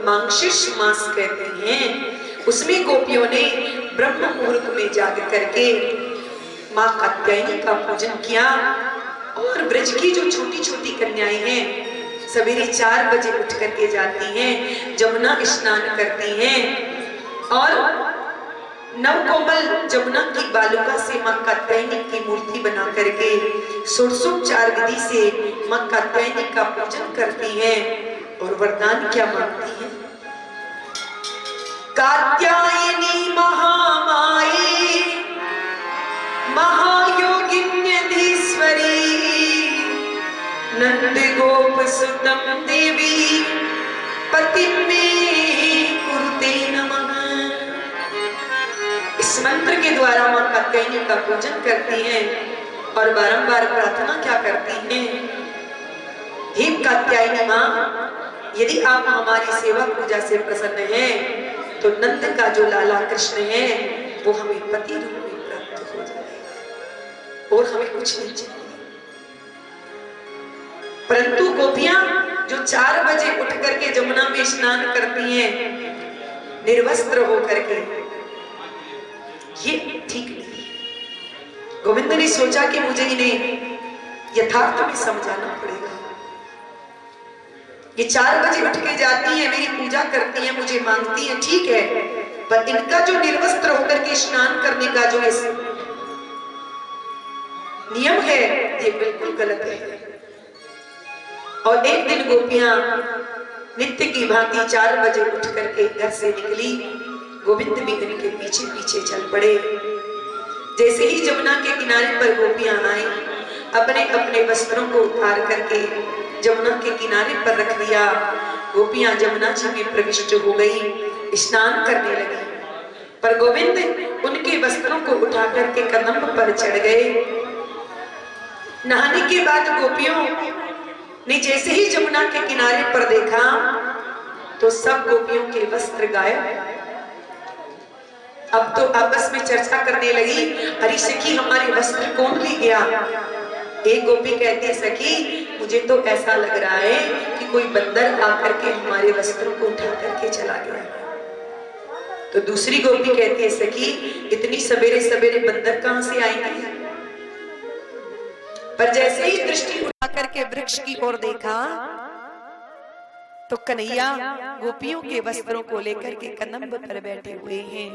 मांगशीर्ष मास कहते हैं, उसमें गोपियों ने ब्रह्म मुहूर्त में जाग करके मां कात्यायनी का पूजन किया और ब्रज की जो छोटी छोटी कन्याएं हैं सवेरे 4 बजे उठ करके जाती हैं, जमुना स्नान करती हैं और नवकोमल जमुना की बालुका से मां कात्यायनी की मूर्ति बना करके षोडशोपचार विधि से मां कात्यायनी का पूजन करती हैं और वरदान क्या मांगती हैं? कात्यायनी महामाई महायोगिन्यधीश्वरी नंद गोप सुतम देवी पति में कुरुते नमः। इस मंत्र के द्वारा मां कात्यायनी का पूजन करती हैं और बारंबार प्रार्थना क्या करती हैं? हे कात्यायनी मां, यदि आप हमारी सेवा पूजा से प्रसन्न हैं तो नंद का जो लाला कृष्ण है वो हमें पति रूप में प्राप्त हो जाए और हमें कुछ नहीं चाहिए। परंतु गोपियां जो 4 बजे उठ करके जमुना में स्नान करती हैं निर्वस्त्र होकर के, ये ठीक नहीं। गोविंद ने सोचा कि मुझे इन्हें यथार्थ में समझाना पड़ेगा। ये 4 बजे उठ के जाती है, मेरी पूजा करती है, मुझे मांगती है, ठीक है, पर इनका जो निर्वस्त्र होकर के स्नान करने का जो नियम है ये बिल्कुल गलत है। और एक दिन गोपियां नित्य की भांति 4 बजे उठ करके घर से निकली, गोविंद भी इनके पीछे पीछे चल पड़े। जैसे ही जमुना के किनारे पर गोपियां आई, अपने अपने वस्त्रों को उतार करके जमुना के किनारे पर रख दिया। गोपियां जमुना जी में प्रविष्ट हो गई, स्नान करने लगी, पर गोविंद उनके वस्त्रों को उठा करके कदम पर चढ़ गए। नहाने के बाद गोपियों ने जैसे ही जमुना के किनारे पर देखा तो सब गोपियों के वस्त्र गायब। अब तो आपस में चर्चा करने लगी, अरे सखी, हमारे वस्त्र कौन ले गया? एक गोपी कहती है, सखी, मुझे तो ऐसा लग रहा है कि कोई बंदर आकर के हमारे वस्त्रों को उठा करके चला गया। तो दूसरी गोपी कहती है, सखी, इतनी सवेरे सवेरे बंदर कहां से आएंगे? पर जैसे ही दृष्टि उठा करके वृक्ष की ओर देखा तो कन्हैया गोपियों के वस्त्रों को लेकर के कदम पर बैठे हुए हैं।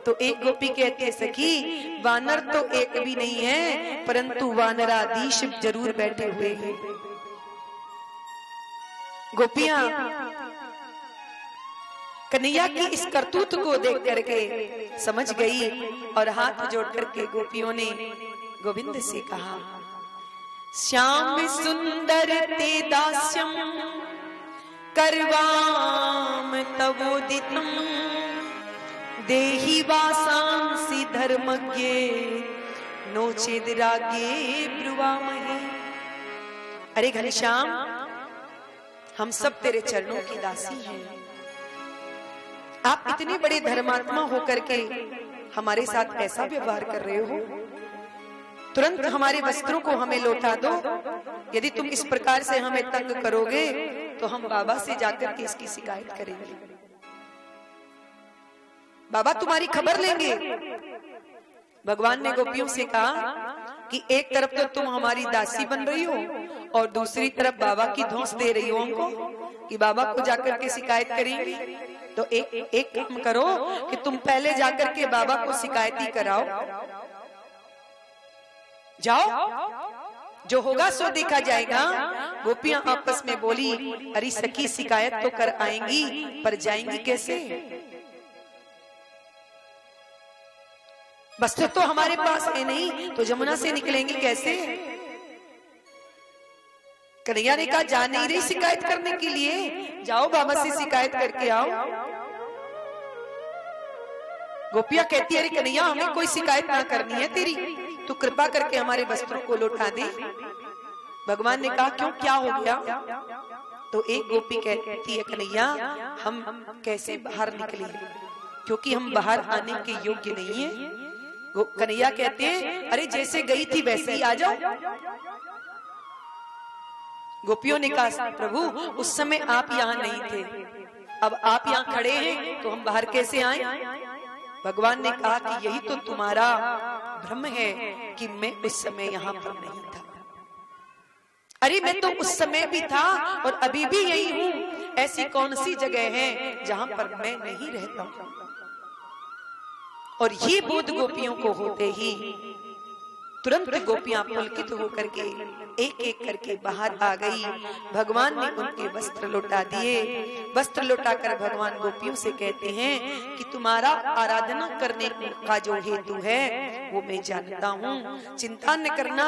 तो एक गोपी कहती है, सखी, वानर तो एक भी नहीं है, परंतु वानराधीश जरूर बैठे हुए हैं। गोपियां कन्हैया की इस करतूत को देख करके समझ गई और हाथ जोड़ करके गोपियों ने गोविंद से कहा, श्याम सुंदर ते दास्यम करवाम तवोदितम देहि वासांसि धर्मज्ञे नोचेद रागे ब्रुवामहे। अरे घनश्याम, हम सब तेरे चरणों की दासी हैं, आप इतने बड़े धर्मात्मा होकर के हमारे साथ ऐसा व्यवहार कर रहे हो, तुरंत हमारे वस्त्रों को हमें लौटा दो। यदि तुम इस प्रकार से हमें तंग करोगे तो हम बाबा से जाकर के इसकी शिकायत करेंगे, बाबा तुम्हारी खबर लेंगे। भगवान ने गोपियों से कहा कि एक तरफ तो तुम हमारी दासी बन रही हो और दूसरी तरफ बाबा की धौंस दे रही हो हमको कि बाबा को जाकर के शिकायत करेंगे। तो एक काम करो कि तुम पहले जाकर के बाबा को शिकायत ही कराओ, जाओ, जो होगा सो देखा जाएगा। गोपियां आपस में बोली, अरे सखी शिकायत तो कर आएंगी पर जाएंगी कैसे? वस्त्र तो हमारे पास है नहीं, तो जमुना से निकलेंगी कैसे? कन्हैया ने कहा, जा नहीं रही शिकायत करने के लिए, जाओ बाबा से शिकायत करके आओ। गोपियां कहती है, अरे कन्हैया हमें कोई शिकायत ना करनी है तेरी, तू कृपा करके हमारे वस्त्रों को लौटा दे। भगवान ने कहा, क्यों, क्या हो गया? तो एक गोपी कहती है, कन्हैया हम कैसे बाहर निकले, क्योंकि हम बाहर आने के योग्य नहीं है। कन्हैया कहते हैं, अरे जैसे गई थी वैसे ही आ जाओ। गोपियों ने कहा, प्रभु उस समय आप यहाँ नहीं थे, अब आप यहाँ खड़े हैं तो हम बाहर कैसे आए? भगवान ने कहा कि यही तो तुम्हारा भ्रम है कि मैं उस समय यहाँ पर नहीं था। अरे मैं तो उस समय भी था और अभी भी यही हूँ। ऐसी कौन सी जगह है जहाँ पर मैं नहीं रहता हूँ? और ये बोध गोपियों को होते ही तुरंत गोपियां पुलकित होकर के एक एक करके बाहर आ गई। भगवान ने उनके वस्त्र लौटा दिए। वस्त्र लौटाकर भगवान गोपियों से कहते हैं कि तुम्हारा आराधना करने का जो हेतु है वो मैं जानता हूँ, चिंता न करना,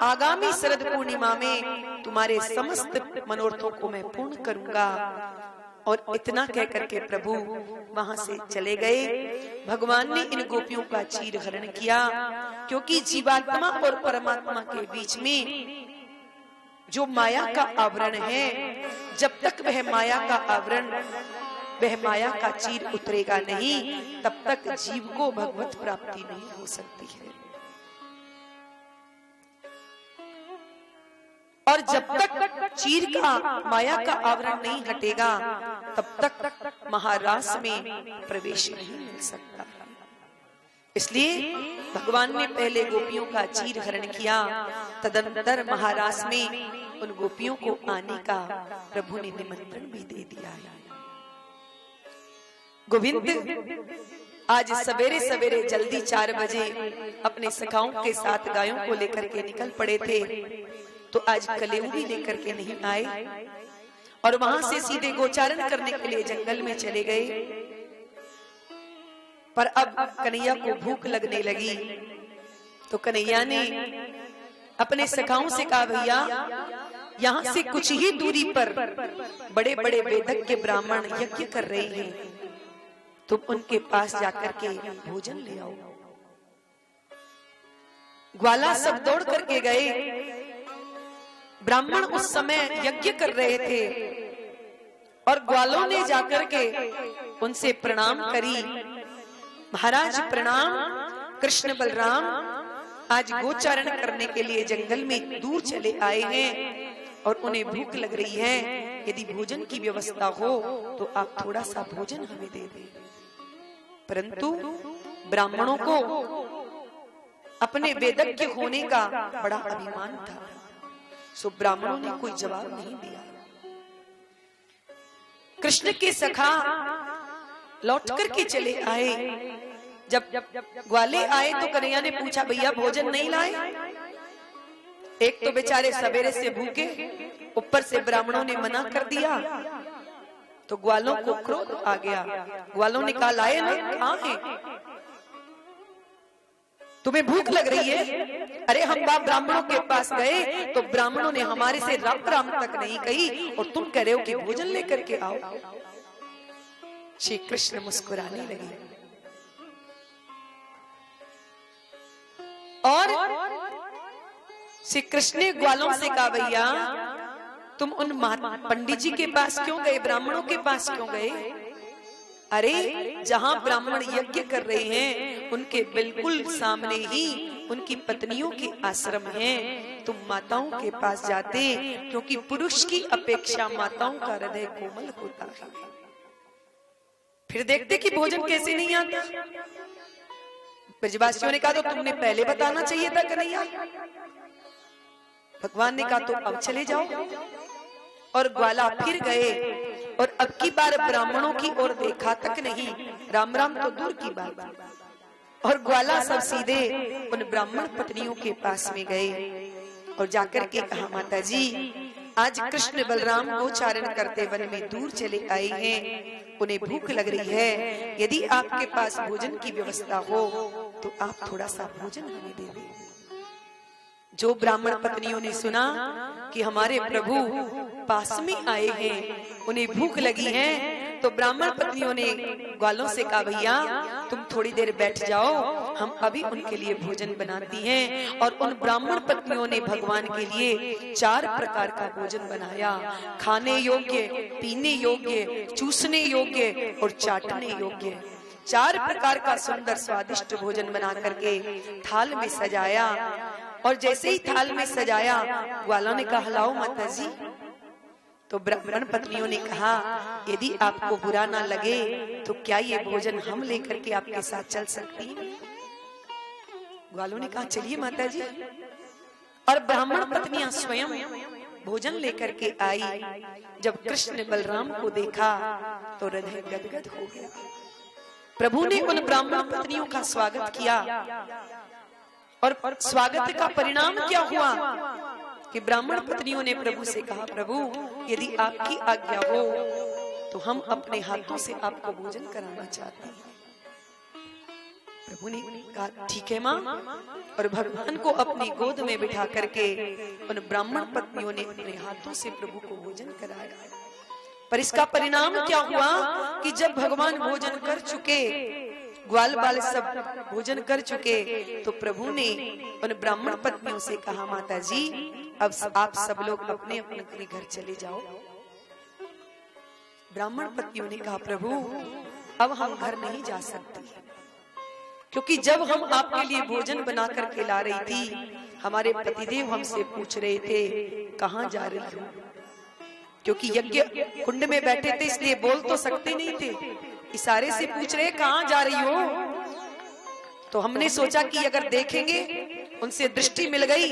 आगामी शरद पूर्णिमा में तुम्हारे समस्त मनोरथों को मैं पूर्ण करूंगा। और इतना कह करके प्रभु वहां से चले गए। भगवान ने इन गोपियों का चीर हरण किया, क्योंकि जीवात्मा और परमात्मा के बीच में जो माया का आवरण है, जब तक वह माया का आवरण, वह माया का चीर उतरेगा नहीं, तब तक जीव को भगवत प्राप्ति नहीं हो सकती है। और जब तक चीर का, माया का आवरण नहीं हटेगा, तब तक महारास में प्रवेश नहीं मिल सकता। इसलिए भगवान ने पहले गोपियों का चीर हरण किया, तदनंतर महारास में उन गोपियों को आने का प्रभु ने निमंत्रण भी दे दिया है। गोविंद आज सवेरे सवेरे जल्दी 4 बजे अपने सखाओं के साथ गायों को लेकर के निकल पड़े थे, तो आज कलेऊ भी लेकर के नहीं आए और वहां से सीधे गोचारण करने के लिए जंगल में चले गए। पर अब कन्हैया को भूख लगने लगी, तो कन्हैया ने अपने सखाओं से कहा, भैया यहाँ से कुछ ही दूरी पर बड़े बड़े वेदक के ब्राह्मण यज्ञ कर रहे हैं, तुम उनके पास जाकर के भोजन ले आओ। ग्वाला सब दौड़ करके गए। ब्राह्मण उस समय यज्ञ कर रहे थे और ग्वालों ने जाकर के उनसे प्रणाम करी। महाराज प्रणाम, कृष्ण बलराम आज गोचारण करने के लिए जंगल में दूर चले आए हैं और उन्हें भूख लग रही है, यदि भोजन की व्यवस्था हो तो आप थोड़ा सा भोजन हमें दे दें। परंतु ब्राह्मणों को अपने वेदज्ञ होने का बड़ा अभिमान था, सो ब्राह्मणों ने कोई जवाब नहीं दिया। कृष्ण के सखा लौट करके चले आए। जब ग्वाले आए तो कन्हैया ने पूछा, भैया भोजन नहीं लाए? एक तो बेचारे सवेरे से भूखे, ऊपर से ब्राह्मणों ने मना कर दिया, तो ग्वालों को क्रोध आ गया। ग्वालों ने कहा, लाए ना, कहाँ है? तुम्हें भूख लग रही है? अरे हम बाप ब्राह्मणों के पास गए तो ब्राह्मणों ने हमारे से राम राम तक नहीं कही और तुम कह रहे हो कि भोजन लेकर के आओ। श्री कृष्ण मुस्कुराने लगे और श्री कृष्ण ने ग्वालों से कहा, भैया तुम उन पंडित जी के पास क्यों गए, ब्राह्मणों के पास क्यों गए? अरे जहां ब्राह्मण यज्ञ कर रहे हैं उनके बिल्कुल सामने ही उनकी पत्नियों के आश्रम हैं, तुम माताओं के पास जाते, क्योंकि पुरुष की अपेक्षा माताओं का हृदय कोमल होता है। फिर देखते कि भोजन कैसे नहीं आता। ब्रजवासियों ने कहा तो तुमने पहले बताना चाहिए था कन्हैया। भगवान ने कहा तो अब चले जाओ। और ग्वाला फिर गए और अब की बार ब्राह्मणों की ओर देखा तक नहीं, राम राम तो दूर की बात। और ग्वाला सब सीधे उन ब्राह्मण पत्नियों के पास में गए और जाकर के कहा, माता जी आज कृष्ण बलराम गोचारण करते वन में दूर चले आए हैं, उन्हें भूख लग रही है, यदि आपके पास भोजन की व्यवस्था हो तो आप थोड़ा सा भोजन हमें दे दें। जो ब्राह्मण पत्नियों ने सुना कि हमारे प्रभु पास में आए हैं, उन्हें भूख लगी है, तो ब्राह्मण पत्नियों ने ग्वालों से कहा, भैया तुम थोड़ी देर बैठ जाओ, हम अभी उनके लिए भोजन बनाती हैं। और उन ब्राह्मण पत्नियों ने भगवान के लिए 4 प्रकार का भोजन बनाया, खाने योग्य, पीने योग्य, चूसने योग्य और चाटने योग्य। 4 प्रकार का सुंदर स्वादिष्ट भोजन बना करके थाल में सजाया। और जैसे ही थाल में सजाया, ग्वालों ने कहा, लाओ माता जी। तो ब्राह्मण पत्नियों ने कहा, यदि आपको बुरा ना लगे तो क्या ये भोजन हम लेकर के आपके साथ चल सकती हैं? ग्वालों ने कहा, चलिए माता जी। और ब्राह्मण पत्नियां स्वयं भोजन लेकर के आई। जब कृष्ण बलराम को देखा तो हृदय गदगद हो गया। प्रभु ने उन ब्राह्मण पत्नियों का स्वागत किया और स्वागत का परिणाम क्या हुआ कि ब्राह्मण पत्नियों ने प्रभु से कहा, प्रभु यदि आपकी आज्ञा हो तो हम अपने हाथों से आपको भोजन कराना चाहते हैं। प्रभु ने कहा, ठीक है माँ। और भगवान को अपनी गोद में बिठा करके उन ब्राह्मण पत्नियों ने अपने हाथों से प्रभु को भोजन कराया। पर इसका परिणाम क्या हुआ कि जब भगवान भोजन कर चुके, ग्वाल बाल सब भोजन कर चुके, तो प्रभु ने उन ब्राह्मण पत्नियों से कहा, माता जी अब आप सब लोग अपने अपने घर चले जाओ। ब्राह्मण पत्नियों ने कहा, प्रभु अब हम घर नहीं जा सकते, क्योंकि जब हम आपके लिए भोजन बना करके ला रही थी, हमारे पतिदेव हमसे पूछ रहे थे कहाँ जा रही हो, क्योंकि यज्ञ कुंड में बैठे थे इसलिए बोल तो सकते नहीं थे, इशारे से पूछ रहे कहाँ जा रही हो। तो हमने सोचा कि अगर देखेंगे, उनसे दृष्टि मिल गई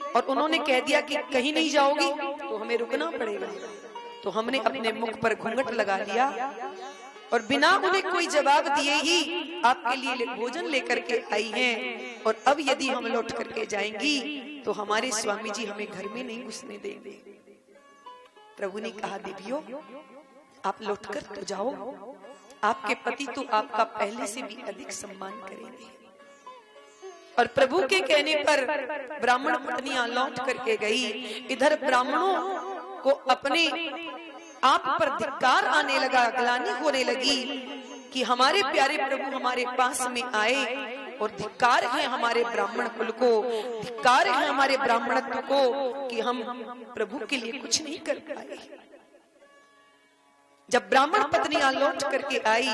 और उन्होंने कह दिया कि कहीं नहीं जाओगी तो हमें रुकना पड़ेगा। तो हमने अपने मुख पर घूंघट लगा लिया और बिना उन्हें कोई जवाब दिए ही आपके लिए भोजन लेकर के आई हैं। और अब यदि हम लौट करके जाएंगी तो हमारे स्वामी जी हमें घर में नहीं घुसने देंगे। प्रभु ने कहा, देवियों आप लौटकर तो जाओ, आपके पति तो आपका पहले से भी अधिक सम्मान करेंगे। और प्रभु के कहने पर ब्राह्मण पत्नियां लौट करके गई। इधर ब्राह्मणों को अपने आप पर धिक्कार आने लगा, ग्लानि होने लगी कि हमारे प्यारे प्रभु हमारे पास में आए और धिक्कार है हमारे ब्राह्मण कुल को, धिक्कार है हमारे ब्राह्मणत्व को कि हम प्रभु के लिए कुछ नहीं कर पाए। जब ब्राह्मण पत्नियां लौट करके आई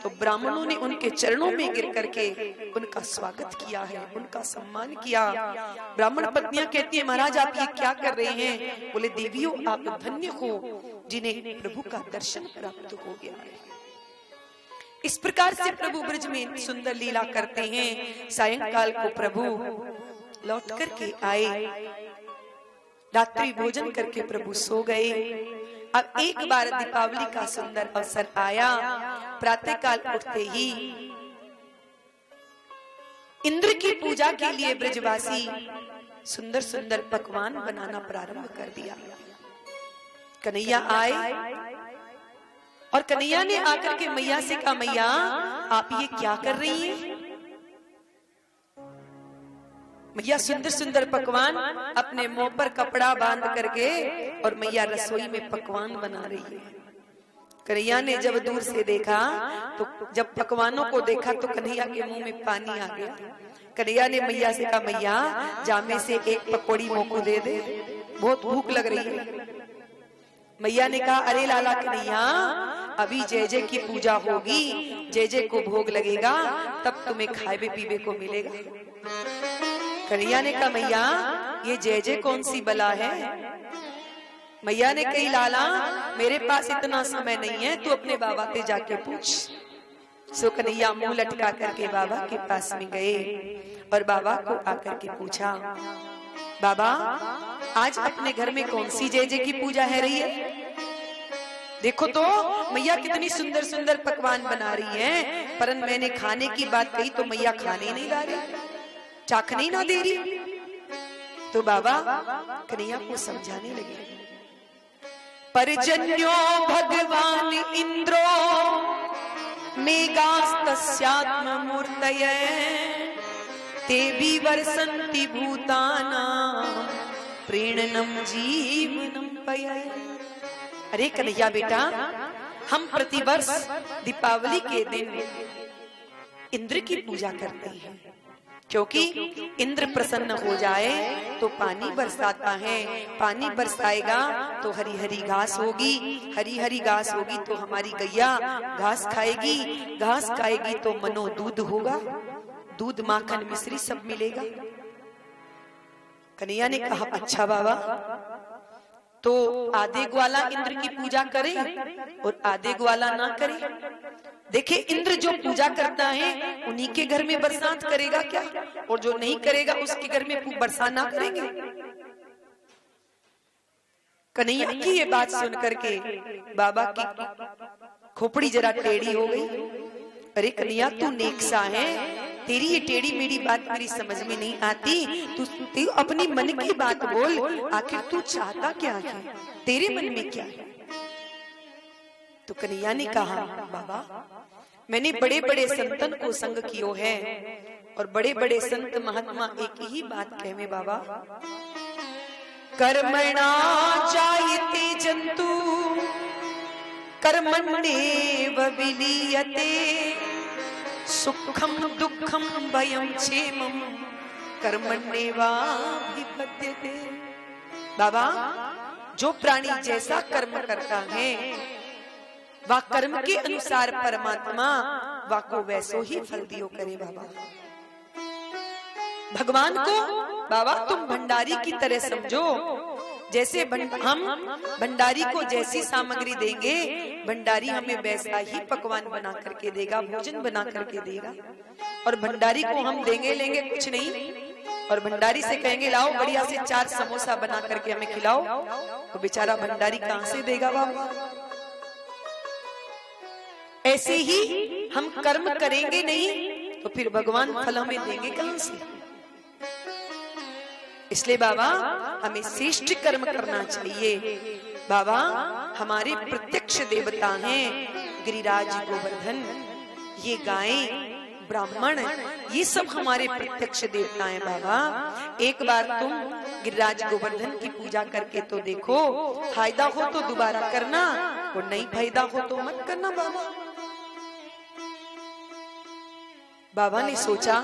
तो ब्राह्मणों ने उनके चरणों में गिर करके उनका स्वागत किया है, उनका सम्मान किया। ब्राह्मण पत्नियां कहती है, महाराज आप ये क्या कर रहे हैं? बोले, देवियों आप धन्य हो जिन्हें प्रभु का दर्शन प्राप्त हो गया है। इस प्रकार से प्रभु ब्रज में सुंदर लीला करते हैं। सायंकाल को प्रभु लौट करके आए, रात्रि भोजन करके प्रभु सो गए। अब एक बार दीपावली का सुंदर अवसर आया। प्रातःकाल उठते ही इंद्र की पूजा के लिए ब्रजवासी सुंदर सुंदर पकवान बनाना प्रारंभ कर दिया। कन्हैया आए और कन्हैया ने आकर के मैया से कहा, मैया आप ये क्या कर रही हैं? मैया सुंदर सुंदर पकवान अपने मुंह पर कपड़ा बांध करके और मैया रसोई में पकवान बना रही है। कन्हैया ने जब दूर से देखा तो जब पकवानों को देखा तो कन्हैया के मुंह में पानी आ गया। कन्हैया ने मैया से कहा, मैया जामे से एक पकौड़ी मुंह को दे दे, बहुत भूख लग रही है। मैया ने कहा, अरे लाला कन्हैया अभी जय जय की पूजा होगी, जय जय को भोग लगेगा, तब तुम्हें खाए पीवे को मिलेगा। कन्हैया ने कहा मैया ये जय जय कौन सी बला है? मैया ने कही लाला मेरे पास इतना समय नहीं है, तू अपने बाबा से जाके पूछ। सो कन्हैया मुंह लटका करके बाबा के पास में गए और बाबा को आकर के पूछा, बाबा आज अपने घर में कौन सी जय जय की पूजा है रही है? देखो तो मैया कितनी सुंदर सुंदर पकवान बना रही है, परंतु मैंने खाने की बात कही तो मैया खाने नहीं ला रही, चाखने ना दे रही। तो बाबा कन्हैया को समझाने लगे, परजन्यो भगवान इंद्रो मेघास्तस्यात्म मूर्तये ते विवर्षन्ति भूतानां प्रेरणं जीवनं पयये। अरे कन्हैया बेटा, हम प्रतिवर्ष दीपावली के दिन इंद्र की पूजा करते हैं, क्योंकि इंद्र प्रसन्न हो जाए तो पानी बरसाता है, पानी बरसाएगा तो हरी हरी घास होगी, हरी हरी घास होगी तो हमारी गैया घास खाएगी, घास खाएगी तो मनो दूध होगा, दूध माखन मिश्री सब मिलेगा। कन्हैया ने कहा अच्छा बाबा, तो आधे ग्वाला इंद्र की पूजा करे और आधे ग्वाला ना करे? देखिए इंद्र जो पूजा करता है उन्हीं के घर में बरसात करेगा क्या, और जो नहीं करेगा उसके घर में बरसात ना करेंगे? कन्हैया की ये बात सुन करके बाबा की खोपड़ी जरा टेढ़ी हो गई। अरे कन्हैया तू नेकसा है, तेरी ये टेढ़ी मेरी बात मेरी समझ में नहीं आती, तू अपनी मन की बात बोल, आखिर तू चाहता क्या है, तेरे मन में क्या है? तो कन्हैया ने कहा बाबा मैंने बड़े बड़े संतन को संग कियो है, और बड़े बड़े संत महात्मा एक ही बात कहे में बाबा, कर्मणा जायते जंतु कर्मण्येव विलीयते सुखम दुखम भयम क्षेमम कर्मण्येवाभिपद्यते। बाबा जो प्राणी जैसा कर्म करता है वह कर्म के अनुसार परमात्मा वह को वैसो ही फल दियो करे। बाबा भगवान को बाबा तुम भंडारी की तरह समझो, जैसे हम भंडारी को जैसी सामग्री देंगे भंडारी हमें वैसा ही पकवान बना करके देगा, भोजन बना करके देगा। और भंडारी को हम देंगे लेंगे कुछ नहीं, और भंडारी से कहेंगे लाओ बढ़िया से 4 समोसा बना करके हमें खिलाओ, तो बेचारा भंडारी कहां से देगा बाबा? ऐसे ही हम कर्म करेंगे नहीं तो फिर भगवान फल हमें देंगे कहां से? इसलिए बाबा हमें श्रेष्ठ कर्म करना चाहिए। बाबा हमारे प्रत्यक्ष देवता हैं गिरिराज गोवर्धन, ये गायें ब्राह्मण, ये सब हमारे प्रत्यक्ष देवता हैं। बाबा एक बार तुम गिरिराज गोवर्धन की पूजा करके तो देखो, फायदा हो तो दोबारा करना और नहीं फायदा हो तो मत करना। बाबा ने सोचा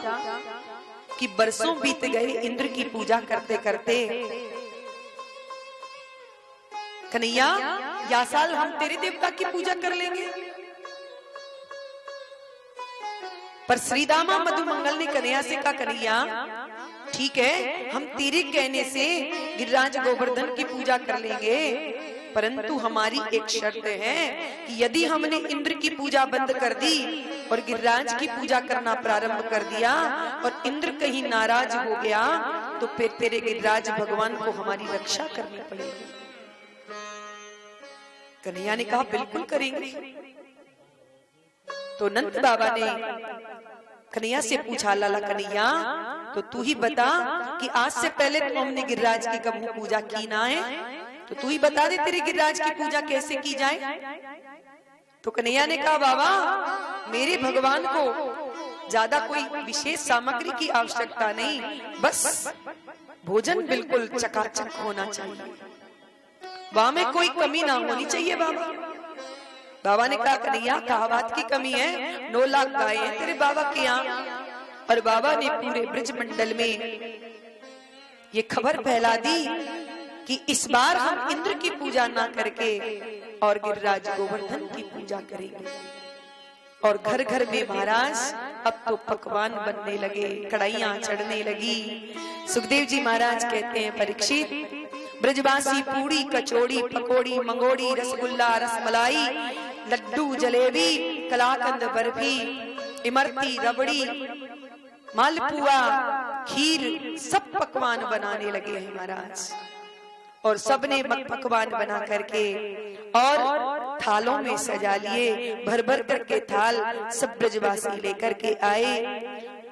कि बरसों बीत गए इंद्र की पूजा करते करते, कन्हैया या साल हम तेरे देवता की पूजा कर लेंगे। पर श्रीदामा मधुमंगल ने कन्हैया से कहा कन्हैया ठीक है हम तेरे कहने से गिरिराज गोवर्धन की पूजा कर लेंगे, परंतु हमारी एक शर्त है कि यदि हमने इंद्र की पूजा बंद कर दी और गिरिराज की पूजा करना प्रारंभ कर दिया और इंद्र कहीं नाराज हो गया तो फिर तेरे गिरिराज भगवान को हमारी रक्षा करनी पड़ेगी। कन्हैया ने कहा बिल्कुल करेंगे। तो नंद बाबा ने कन्हैया से पूछा लाला कन्हैया तो तू ही बता कि आज से पहले तो हमने गिरिराज की कभी पूजा की ना है, तो तू ही बता दे तेरे गिरिराज की पूजा कैसे की जाए। तो कन्हैया ने कहा बाबा मेरे भगवान को ज्यादा कोई विशेष सामग्री की आवश्यकता नहीं, बस भोजन बिल्कुल चकाचक होना चाहिए, वहां में कोई कमी ना होनी चाहिए। बाबा ने कहा कन्हैया कहा बात की कमी है, 9 लाख गाय है तेरे बाबा के यहाँ। और बाबा ने पूरे ब्रज मंडल में ये खबर फैला दी कि इस बार हम इंद्र की पूजा ना करके और गिरिराज गोवर्धन की पूजा करेंगे। और घर घर में महाराज अब तो पकवान बनने लगे, कढ़ाइयां चढ़ने लगी। सुखदेव जी महाराज कहते हैं, परीक्षित, ब्रजवासी पूड़ी कचौड़ी पकौड़ी मंगोड़ी रसगुल्ला रसमलाई लड्डू जलेबी कलाकंद बर्फी इमरती रबड़ी मालपुआ खीर सब पकवान बनाने लगे हैं महाराज। और सबने पकवान बना करके और थालों में सजा लिए, भर भर करके थाल सब ब्रजवासी लेकर के आए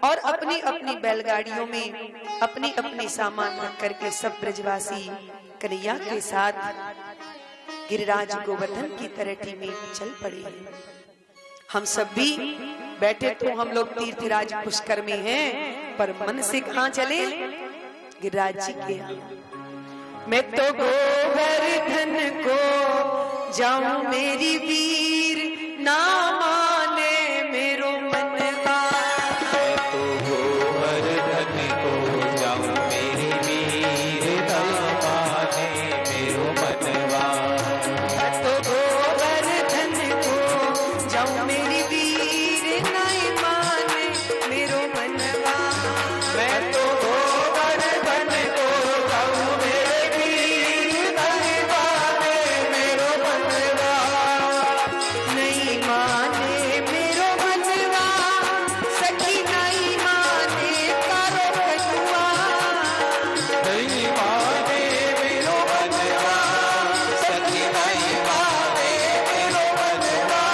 और अपनी अपनी बैलगाड़ियों में अपनी अपनी सामान रख करके सब ब्रजवासी कन्हैया के साथ गिरिराज गोवर्धन की तरठी में चल पड़े। हम सब भी बैठे तो हम लोग तीर्थराज पुष्कर में हैं, पर मन से कहाँ चले? गिरिराज जी के यहाँ। मैं तो गोवर्धन को जाऊं मेरी वीर ना माने मेरो मनवा। मैं तो गोवर्धन को जाऊं मेरी वीर ना माने मेरो मनवा। मैं तो गोवर्धन को जाऊं मेरी वीर नहीं माने मेरो मनवा। मैं तो गोवर्धन को जाऊं नहीं माने मेरो मनवा, सखी नहीं माने तारो कटुआ। नहीं माने मेरो मनवा, सखी नहीं माने मेरो मनवा।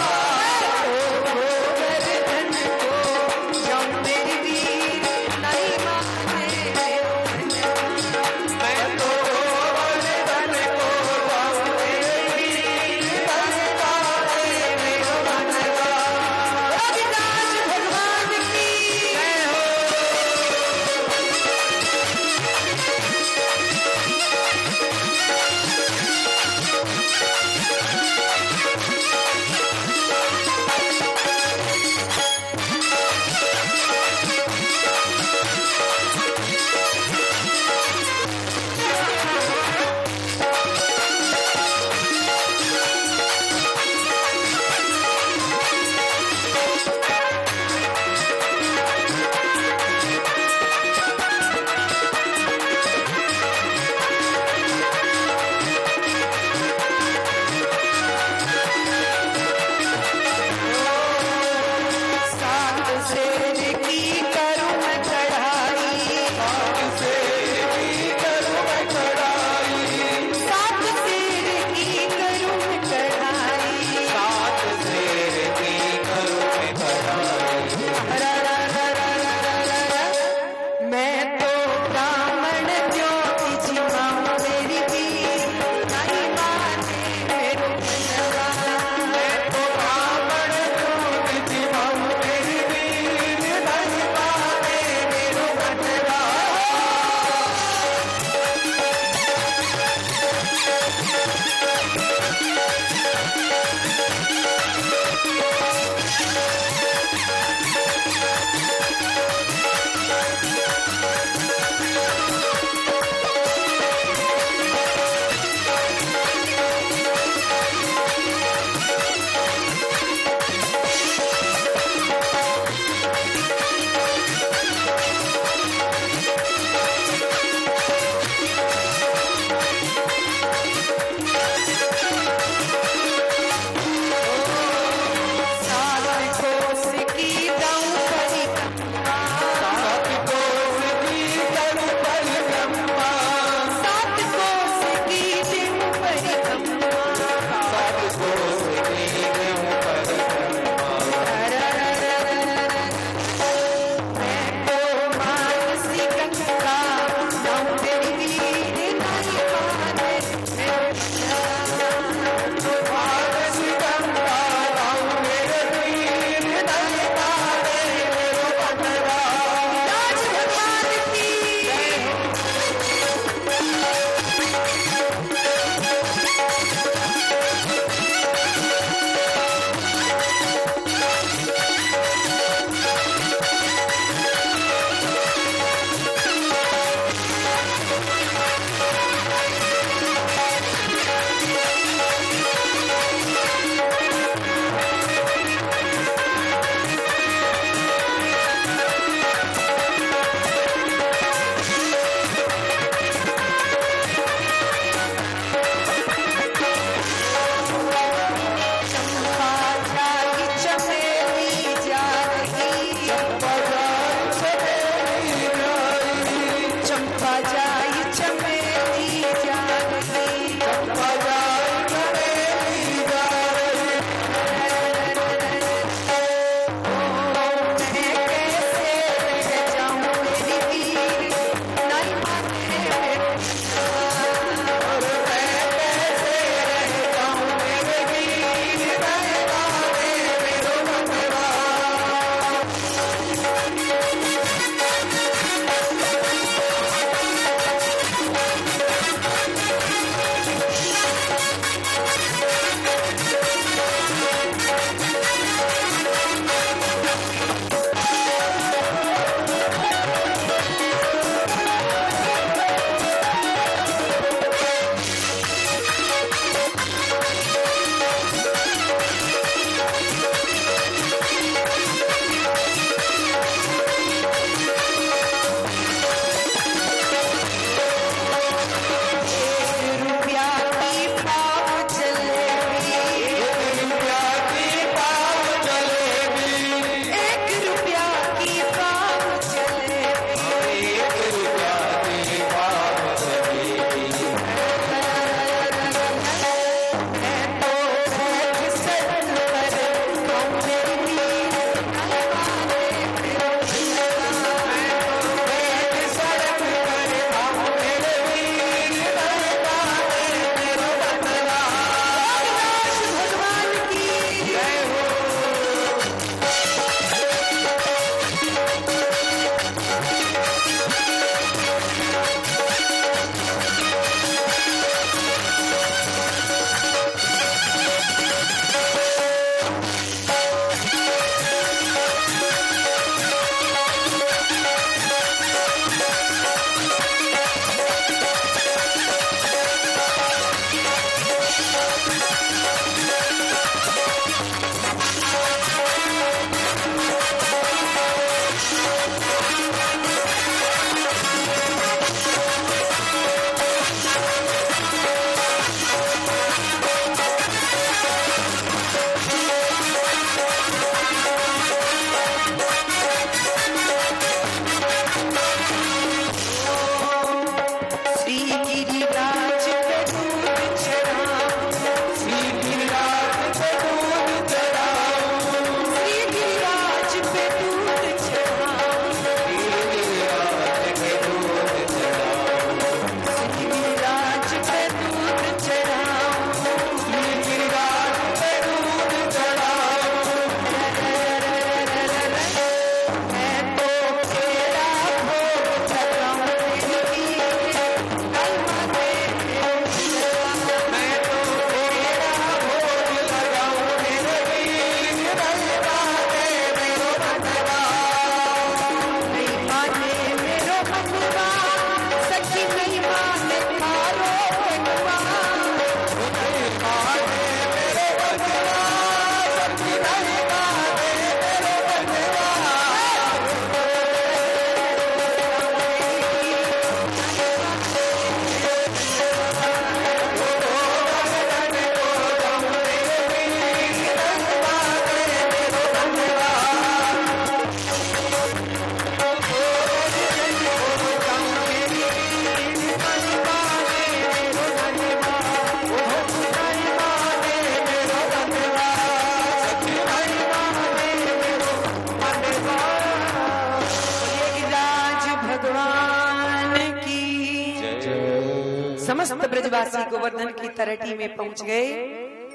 समस्त ब्रजवासी गोवर्धन की तरटी में पहुंच गए।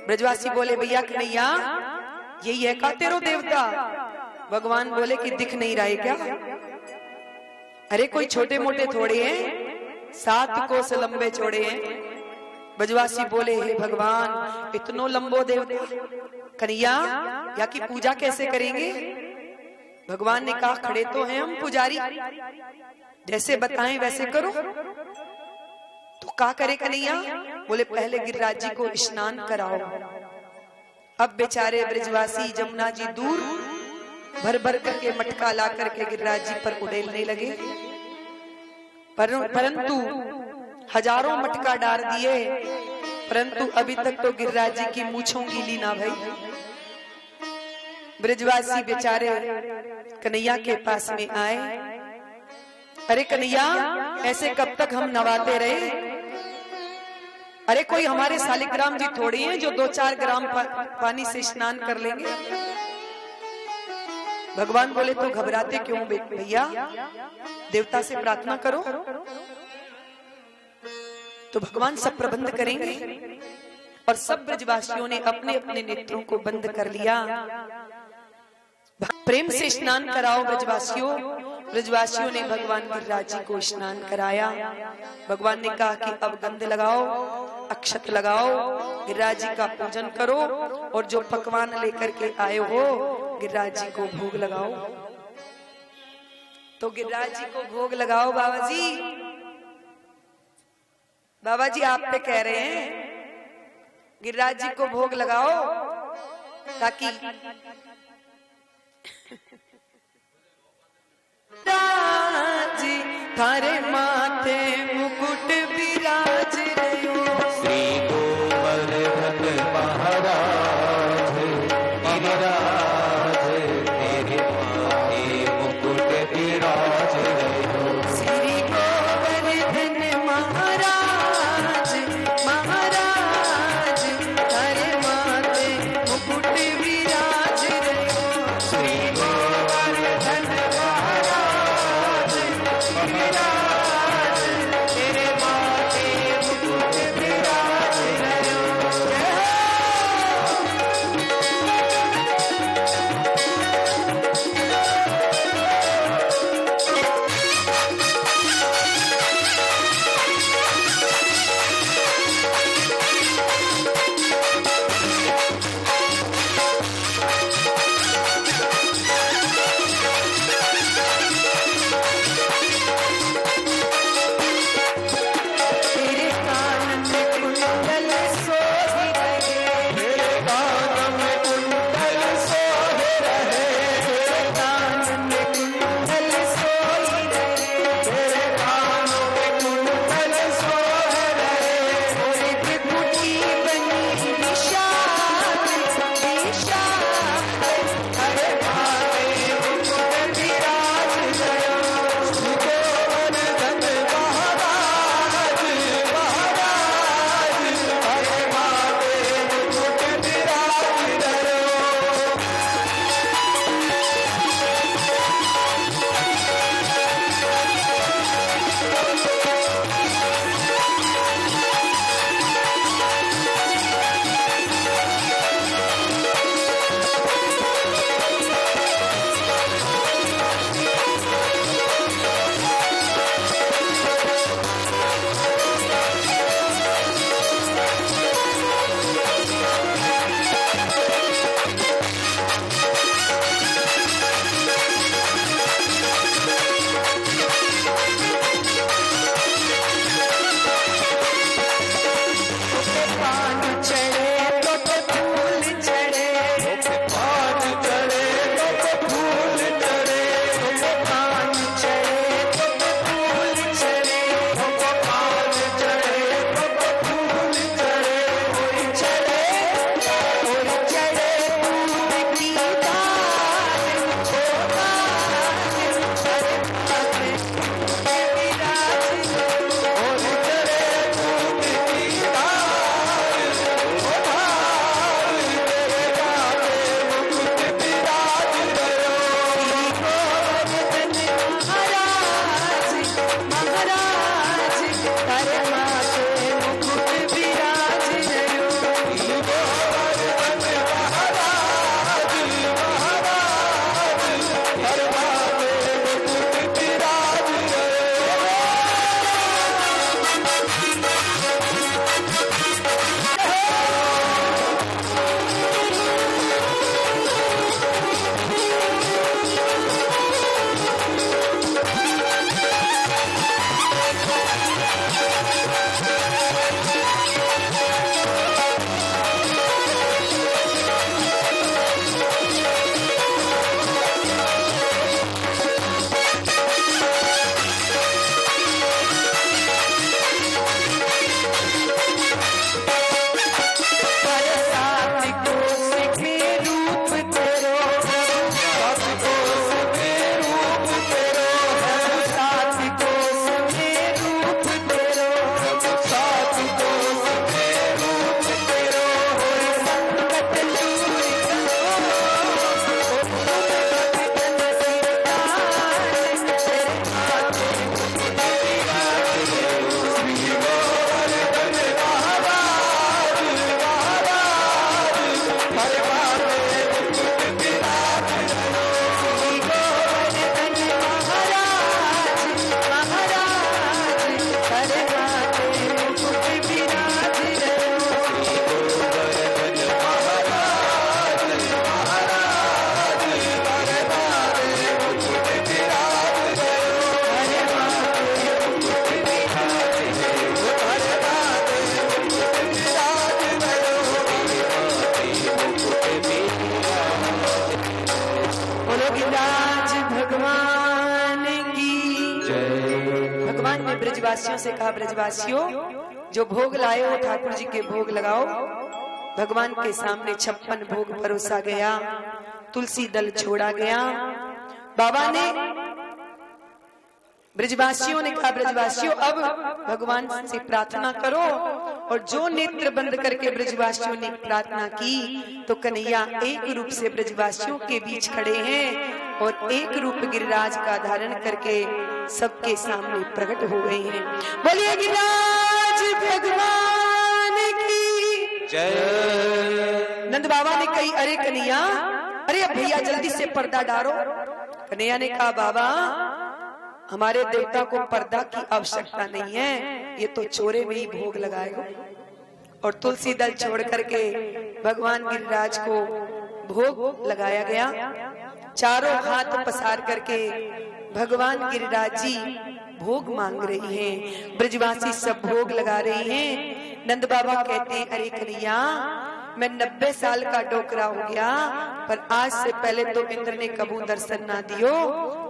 ब्रजवासी बोले भैया कन्हैया यही है का तेरो देवता? भगवान बोले कि दिख नहीं रहा है क्या? अरे कोई छोटे मोटे थोड़े हैं, 7 कोस लंबे चौड़े हैं। ब्रजवासी बोले हे भगवान इतनो लंबो देवता, कन्हैया या की पूजा कैसे करेंगे? भगवान ने कहा खड़े तो हैं हम पुजारी, जैसे बताएं वैसे करो। तो क्या करे कन्हैया? बोले पहले गिरिराज जी को स्नान कराओ। अब बेचारे ब्रजवासी जमुना जी दूर भर भर करके मटका ला करके गिरिराज जी पर उड़ेलने लगे, परंतु हजारों मटका डाल दिए, परंतु अभी तक तो गिरिराज जी की मूंछों गीली ना भई। ब्रजवासी बेचारे कन्हैया के पास में आए, अरे कन्हैया ऐसे कब तक हम नवाते रहे? अरे कोई हमारे शालिग्राम जी थोड़ी हैं जो 2-4 ग्राम पानी से स्नान कर लेंगे। भगवान बोले तो घबराते क्यों भैया, देवता से प्रार्थना करो। तो भगवान सब प्रबंध करेंगे और सब ब्रजवासियों ने अपने अपने नेत्रों को बंद कर लिया। प्रेम से स्नान कराओ ब्रजवासियों। ब्रजवासियों ने भगवान गिरिराज जी को स्नान कराया। भगवान ने कहा कि अब गंध लगाओ, अक्षत लगाओ, गिरिराज जी का पूजन करो और जो पकवान लेकर के आए हो गिरिराज जी को भोग लगाओ। तो गिरिराज जी को भोग लगाओ बाबा जी। बाबा जी आप पे कह रहे हैं गिरिराज जी को भोग लगाओ ताकि राज थारे माथे मुकुट विराज रहो। श्री गोवर्धन महाराज गिरिराज तेरे माथे मुकुट विराज रहो। श्री गोवर्धन महाराज महाराज थारे माथे मुकुट विराज रहो। श्री गोवर्धन महाराज गिरिराज बोलो गिरिराज भगवान की जय। भगवान ने ब्रजवासियों से कहा, ब्रजवासियों जो भोग लाए हो ठाकुर जी के भोग लगाओ। भगवान के सामने 56 भोग परोसा गया, तुलसी दल छोड़ा गया। बाबा ने ब्रजवासियों ने कहा, ब्रजवासियों अब भगवान से प्रार्थना करो। और जो नेत्र बंद करके ब्रजवासियों ने प्रार्थना की तो कन्हैया एक रूप से ब्रजवासियों के बीच खड़े हैं और एक रूप गिरिराज का धारण करके सबके सामने प्रकट हो गए हैं। बोलिए गिरिराज भगवान की जय। नंद बाबा ने कही, अरे कन्हैया, अरे भैया जल्दी से पर्दा डालो। कन्हैया ने कहा, बाबा हमारे देवता को पर्दा की आवश्यकता नहीं है, ये तो चोरे में ही भोग लगाएगा। और तुलसी दल छोड़ करके भगवान गिरिराज को भोग लगाया गया। चारों हाथ पसार करके भगवान गिरिराज जी भोग मांग रही हैं, ब्रजवासी सब भोग लगा रही हैं। नंद बाबा कहते हैं, अरे कन्हैया मैं 90 साल का डोकरा हो गया, पर आज से पहले तो इंद्र ने कबू दर्शन ना दियो,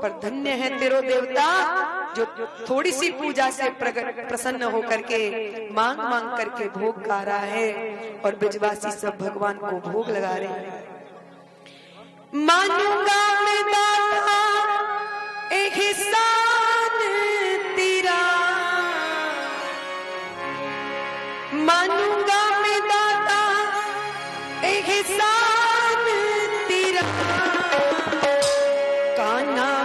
पर धन्य है तेरो देवता जो थोड़ी सी पूजा से प्रसन्न होकर के मांग मांग करके भोग गा रहा है। और ब्रजवासी सब भगवान को भोग लगा रहे हैं। मानूंगा मैं दाता एहसान तेरा, मानूंगा मैं दाता एहसान तेरा, कान्हा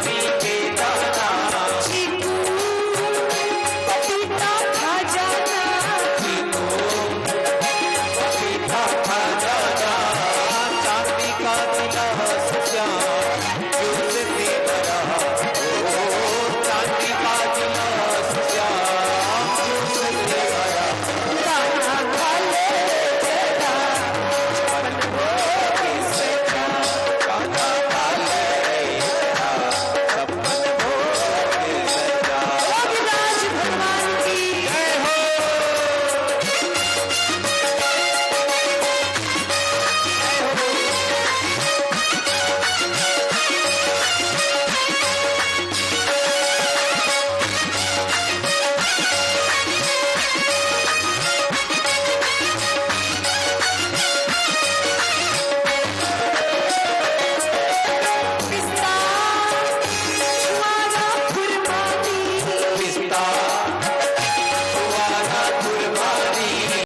मीठे